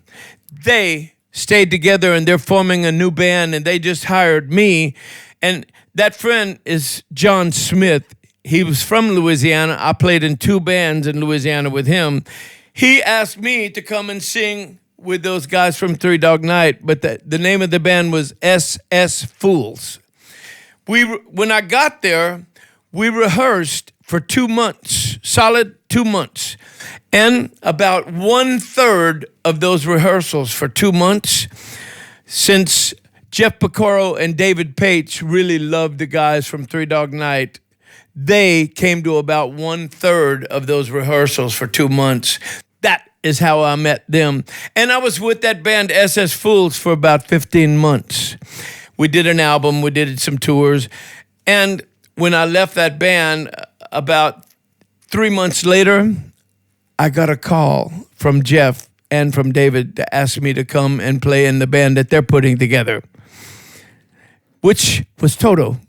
[SPEAKER 2] they stayed together and they're forming a new band, and they just hired me. And that friend is John Smith. He was from Louisiana. I played in 2 bands in Louisiana with him. He asked me to come and sing with those guys from Three Dog Night, but the name of the band was SS Fools. When I got there, we rehearsed for 2 months, solid 2 months. And about 1/3 of those rehearsals for 2 months, since Jeff Picoro and David Paich really loved the guys from Three Dog Night, they came to about 1/3 of those rehearsals for 2 months. That is how I met them. And I was with that band SS Fools for about 15 months. We did an album, we did some tours. And when I left that band, about 3 months later, I got a call from Jeff and from David to ask me to come and play in the band that they're putting together, which was Toto.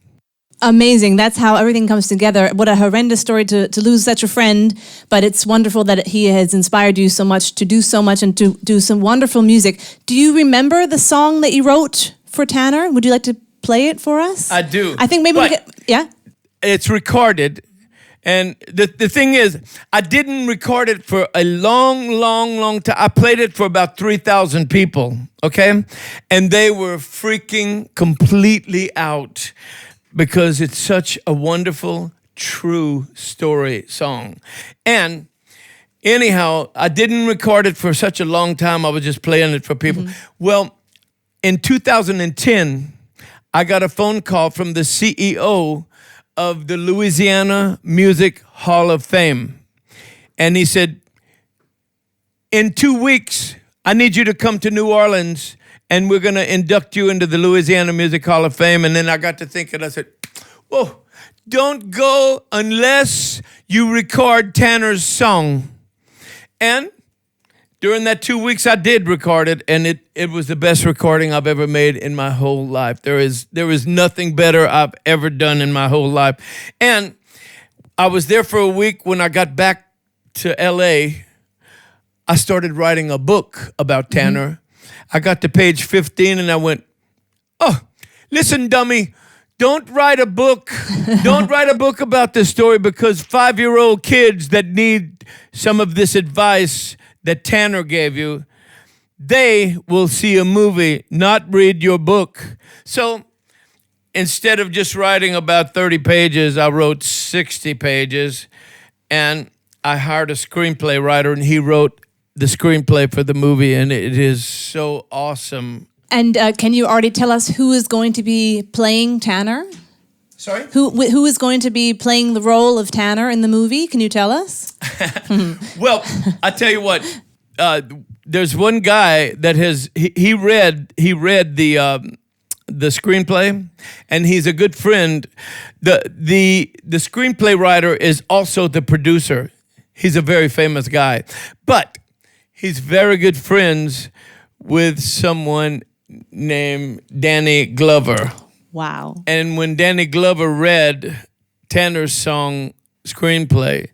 [SPEAKER 1] Amazing. That's how everything comes together. What a horrendous story to lose such a friend, but it's wonderful that he has inspired you so much to do so much and to do some wonderful music. Do you remember the song that you wrote for Tanner? Would you like to play it for us?
[SPEAKER 2] I do.
[SPEAKER 1] I think maybe we could, yeah?
[SPEAKER 2] It's recorded. And the thing is, I didn't record it for a long time. I played it for about 3,000 people, okay? And they were freaking completely out because it's such a wonderful, true story song. And anyhow, I didn't record it for such a long time. I was just playing it for people. Well, in 2010, I got a phone call from the CEO of the Louisiana Music Hall of Fame. And he said, in 2 weeks, I need you to come to New Orleans and we're going to induct you into the Louisiana Music Hall of Fame. And then I got to thinking, I said, whoa, don't go unless you record Tanner's song. And during that 2 weeks, I did record it, and it was the best recording I've ever made in my whole life. There is nothing better I've ever done in my whole life. And I was there for a week. When I got back to L.A., I started writing a book about Tanner. I got to page 15, and I went, oh, listen, dummy, don't write a book. Don't write a book about this story, because 5-year-old kids that need some of this advice that Tanner gave you, they will see a movie, not read your book. So instead of just writing about 30 pages, I wrote 60 pages, and I hired a screenplay writer, and he wrote the screenplay for the movie, and it is so awesome.
[SPEAKER 1] And can you already tell us who is going to be playing Tanner?
[SPEAKER 2] Sorry?
[SPEAKER 1] Who is going to be playing the role of Tanner in the movie? Can you tell us?
[SPEAKER 2] Well, I tell you what. There's one guy that he read the screenplay, and he's a good friend. The screenplay writer is also the producer. He's a very famous guy, but he's very good friends with someone named Danny Glover.
[SPEAKER 1] Wow.
[SPEAKER 2] And when Danny Glover read Tanner's song screenplay,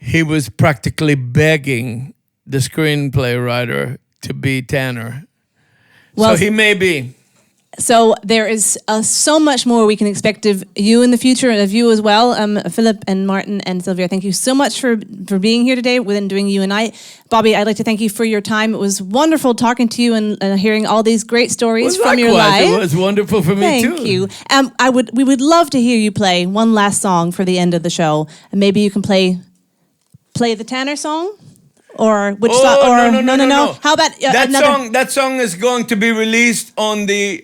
[SPEAKER 2] he was practically begging the screenplay writer to be Tanner.
[SPEAKER 1] Well,
[SPEAKER 2] so he may be.
[SPEAKER 1] So there is so much more we can expect of you in the future, and of you as well. Philip and Martin and Sylvia, thank you so much for being here today and doing You and I. Bobby, I'd like to thank you for your time. It was wonderful talking to you and hearing all these great stories from your life.
[SPEAKER 2] It was wonderful for me too.
[SPEAKER 1] Thank you. We would love to hear you play one last song for the end of the show. And maybe you can play the Tanner song? Or which song? Or no. How about
[SPEAKER 2] that
[SPEAKER 1] another
[SPEAKER 2] song? That song is going to be released on the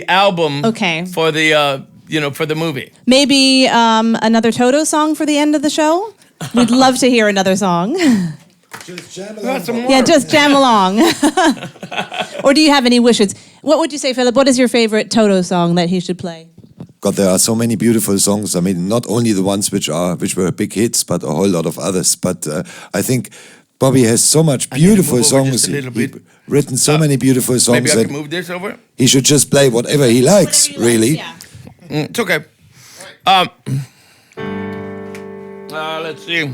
[SPEAKER 2] album.
[SPEAKER 1] Okay.
[SPEAKER 2] For the for the movie.
[SPEAKER 1] Maybe another Toto song for the end of the show? We'd love to hear another song.
[SPEAKER 4] Just jam along.
[SPEAKER 1] Yeah, just jam along. Or do you have any wishes? What would you say, Philip? What is your favorite Toto song that he should play?
[SPEAKER 4] God, there are so many beautiful songs. I mean, not only the ones which were big hits, but a whole lot of others. But I think Bobby has so much beautiful songs.
[SPEAKER 2] Just a little bit.
[SPEAKER 4] Written so many beautiful songs.
[SPEAKER 2] Maybe I
[SPEAKER 4] that
[SPEAKER 2] can move this over.
[SPEAKER 4] he should just play whatever he likes, really.
[SPEAKER 1] Yeah.
[SPEAKER 2] It's okay. Let's see.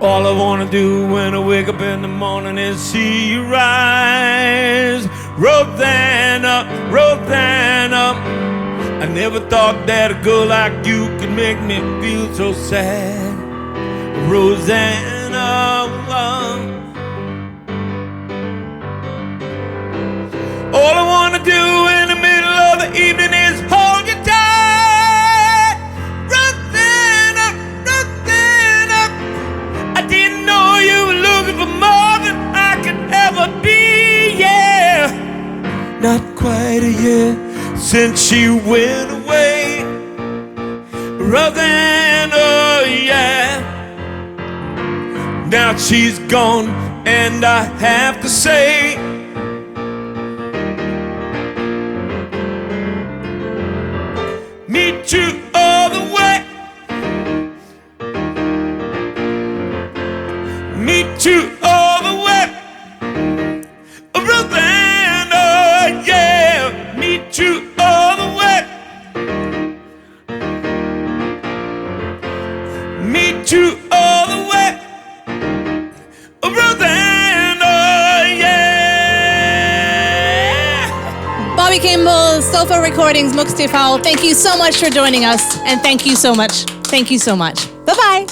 [SPEAKER 2] All I wanna do when I wake up in the morning is see you rise. Rosanna, Rosanna. I never thought that a girl like you could make me feel so sad. Rosanna. All I wanna do in the middle of the evening is hold you tight. Rosanna, Rosanna. I didn't know you were looking for more than I could ever be, yeah. Not quite a year since she went away. Rosanna, yeah. Now she's gone and I have to say, meet you all the way. Meet you all the way. Rosanna, yeah. Meet you all the way. Meet you all the way. Rosanna, yeah.
[SPEAKER 1] Bobby Kimbal, SofaRecordings, MUXX TV. Thank you so much for joining us, and thank you so much. Thank you so much. Bye-bye.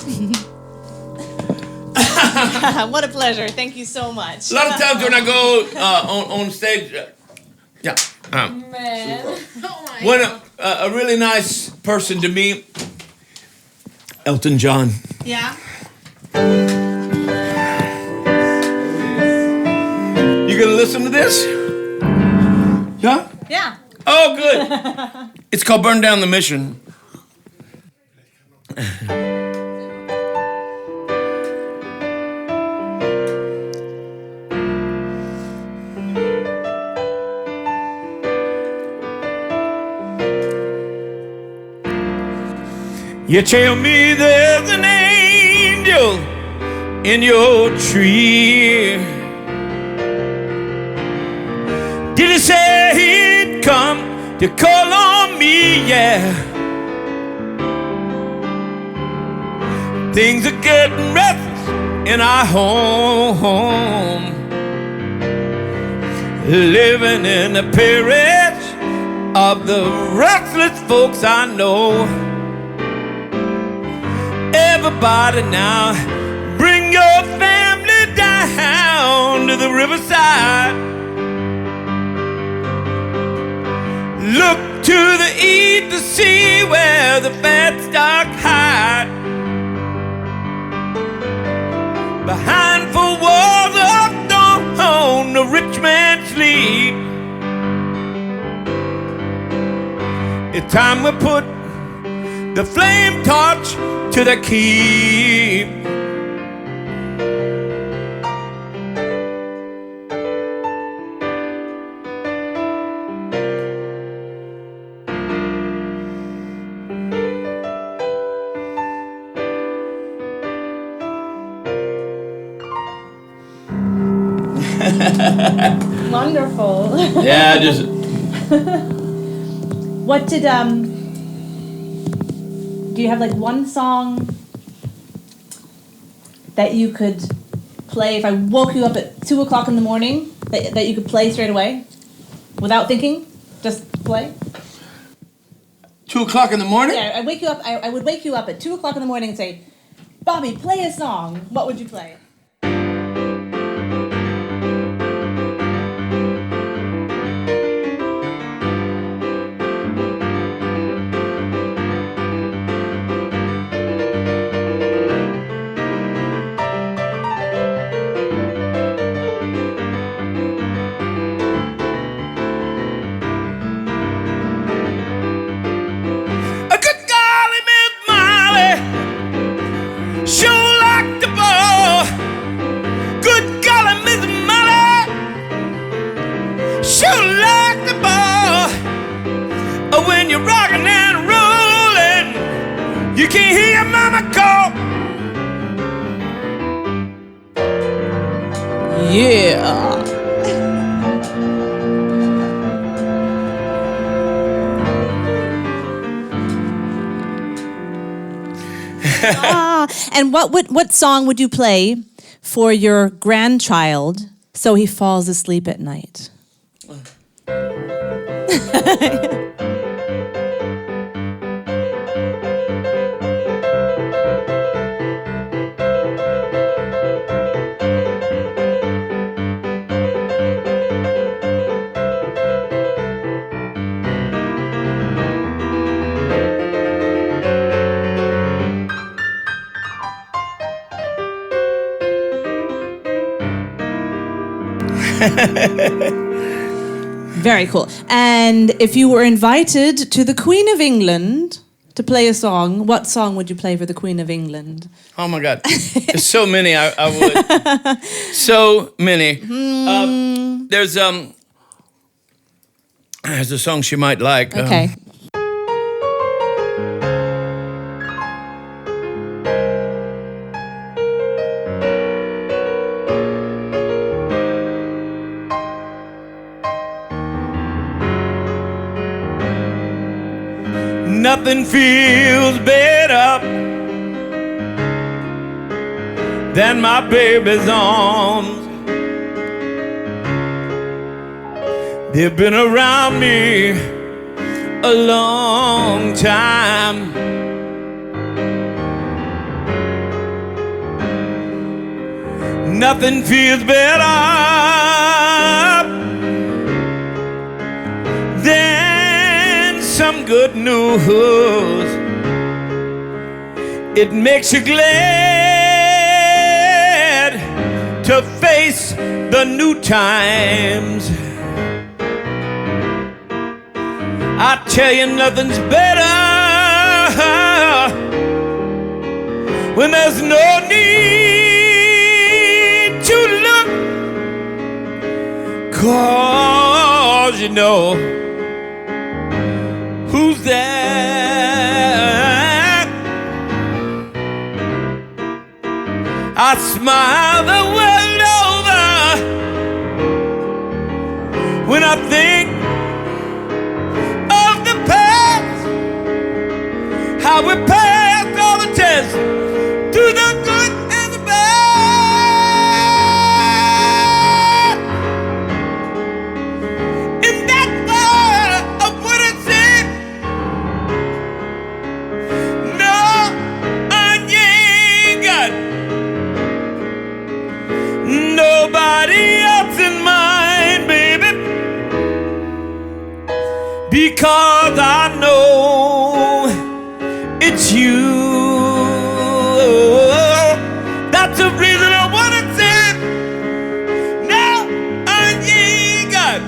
[SPEAKER 1] What a pleasure. Thank you so much.
[SPEAKER 2] A lot of times when I go on stage, when a really nice person to me, Elton John.
[SPEAKER 1] Yeah?
[SPEAKER 2] You gonna listen to this? Yeah?
[SPEAKER 1] Yeah.
[SPEAKER 2] Oh, good. It's called Burn Down the Mission. You tell me there's an angel in your tree. Did he say he'd come to call on me? Yeah. Things are getting restless in our home. Living in the parish of the restless folks I know. Everybody now, bring your family down to the riverside. Look to the east to see where the fat stock hide. Behind 4 walls of stone, the rich man sleep. It's time we put the flame torch to the keep.
[SPEAKER 1] Wonderful.
[SPEAKER 2] Yeah, just
[SPEAKER 1] What did do you have like one song that you could play if I woke you up at 2 o'clock in the morning that you could play straight away without thinking? Just play?
[SPEAKER 2] 2 o'clock in the morning?
[SPEAKER 1] Yeah, I wake you up. I would wake you up at 2 o'clock in the morning and say, Bobby, play a song. What would you play?
[SPEAKER 2] A good golly, Miss Molly, sure like the ball. Good golly, Miss Molly, sure like the ball. Oh, when you're rocking and rolling, you can't hear your mama call.
[SPEAKER 1] Yeah. And what song would you play for your grandchild so he falls asleep at night? Very cool. And if you were invited to the Queen of England to play a song, what song would you play for the Queen of England?
[SPEAKER 2] Oh my God, there's so many I would. So many. There's a song she might like.
[SPEAKER 1] Okay.
[SPEAKER 2] Nothing feels better than my baby's arms. They've been around me a long time. Nothing feels better than some good news. It makes you glad to face the new times. I tell you, nothing's better when there's no need to look, 'cause you know who's there. I smile the world over when I think of the past, how we passed all the tests through the good and the bad. In that fire of what it said, no, I ain't got nobody else in mind, baby, because I know it's you. That's the reason I wanna say, no, I ain't got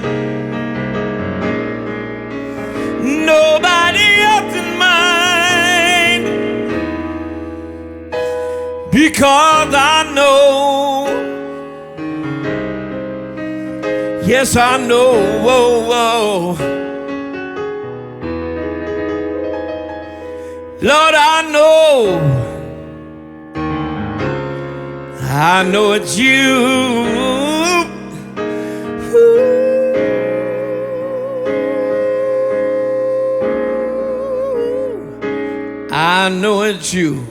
[SPEAKER 2] nobody else in mind, because I know, yes, I know, whoa, whoa. Lord, I know it's you. I know it's you.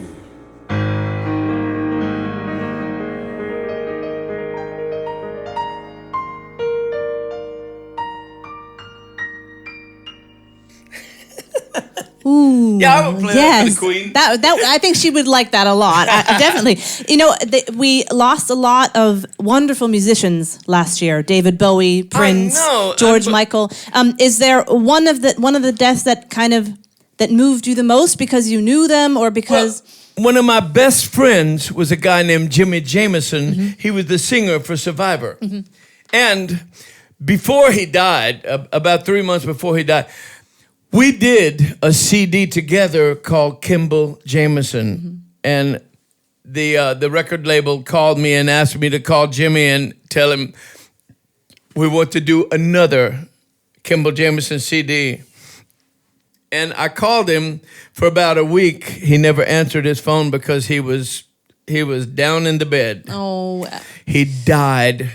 [SPEAKER 1] Ooh,
[SPEAKER 2] Yeah, I would play that
[SPEAKER 1] yes.
[SPEAKER 2] for the Queen.
[SPEAKER 1] That I think she would like that a lot. Definitely. You know, we lost a lot of wonderful musicians last year. David Bowie, Prince,
[SPEAKER 2] know.
[SPEAKER 1] George Michael. Is there one of the deaths that kind of that moved you the most because you knew them or because?
[SPEAKER 2] Well, one of my best friends was a guy named Jimmy Jameson. He was the singer for Survivor. And before he died, about 3 months before he died, we did a CD together called Kimbal Jameson. And the record label called me and asked me to call Jimmy and tell him we want to do another Kimbal Jameson CD. And I called him for about a week. He never answered his phone because he was down in the bed.
[SPEAKER 1] Oh,
[SPEAKER 2] He died.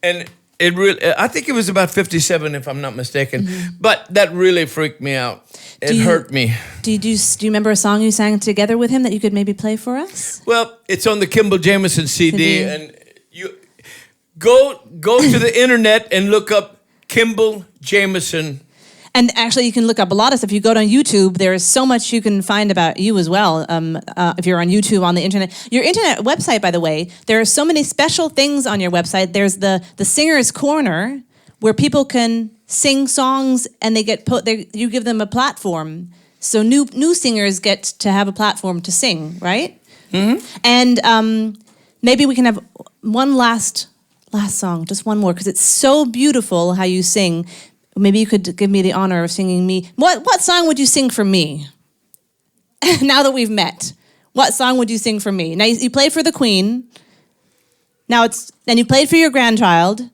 [SPEAKER 2] And it really, I think it was about 57 if I'm not mistaken. But that really freaked me out. It hurt me.
[SPEAKER 1] Do you remember a song you sang together with him that you could maybe play for us?
[SPEAKER 2] Well, it's on the Kimbal Jameson CD, and you go to the internet and look up Kimbal Jameson.
[SPEAKER 1] And actually, you can look up a lot of stuff. If you go on YouTube, there is so much you can find about you as well. If you're on YouTube, on the internet. Your internet website, by the way, there are so many special things on your website. There's the Singer's Corner, where people can sing songs and you give them a platform. So new singers get to have a platform to sing, right? And maybe we can have one last song, just one more, because it's so beautiful how you sing. Maybe you could give me the honor of singing me. What song would you sing for me? Now that we've met, what song would you sing for me? Now you played for the Queen. And you played for your grandchild.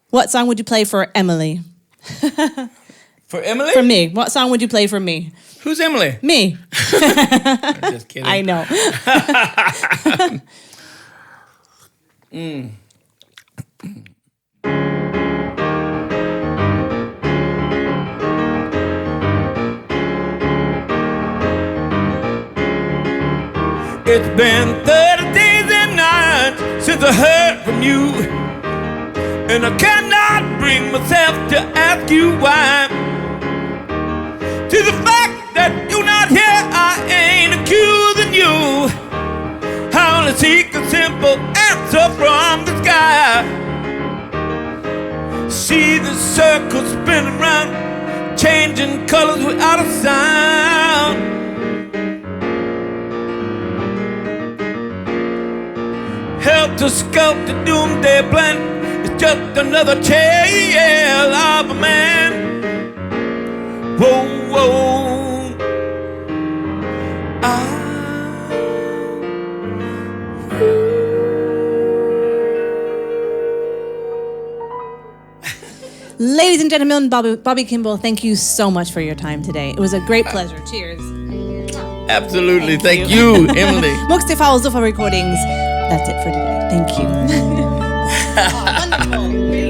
[SPEAKER 1] What song would you play for Emily?
[SPEAKER 2] For Emily?
[SPEAKER 1] For me. What song would you play for me?
[SPEAKER 2] Who's Emily?
[SPEAKER 1] Me.
[SPEAKER 2] I'm just kidding.
[SPEAKER 1] I know.
[SPEAKER 2] It's been 30 days and nights since I heard from you, and I cannot bring myself to ask you why. To the fact that you're not here, I ain't accusing you. I only seek a simple answer from the sky. See the circle spinning round, changing colors without a sound. Helter-skelter doomsday plan is just another tale of a man. Whoa, whoa.
[SPEAKER 1] Ladies and gentlemen, Bobby Kimbal, thank you so much for your time today. It was a great pleasure. Cheers.
[SPEAKER 2] Absolutely. Thank you, Emily.
[SPEAKER 1] MUXX TV, SofaRecordings. That's it for today. Thank you. Wonderful.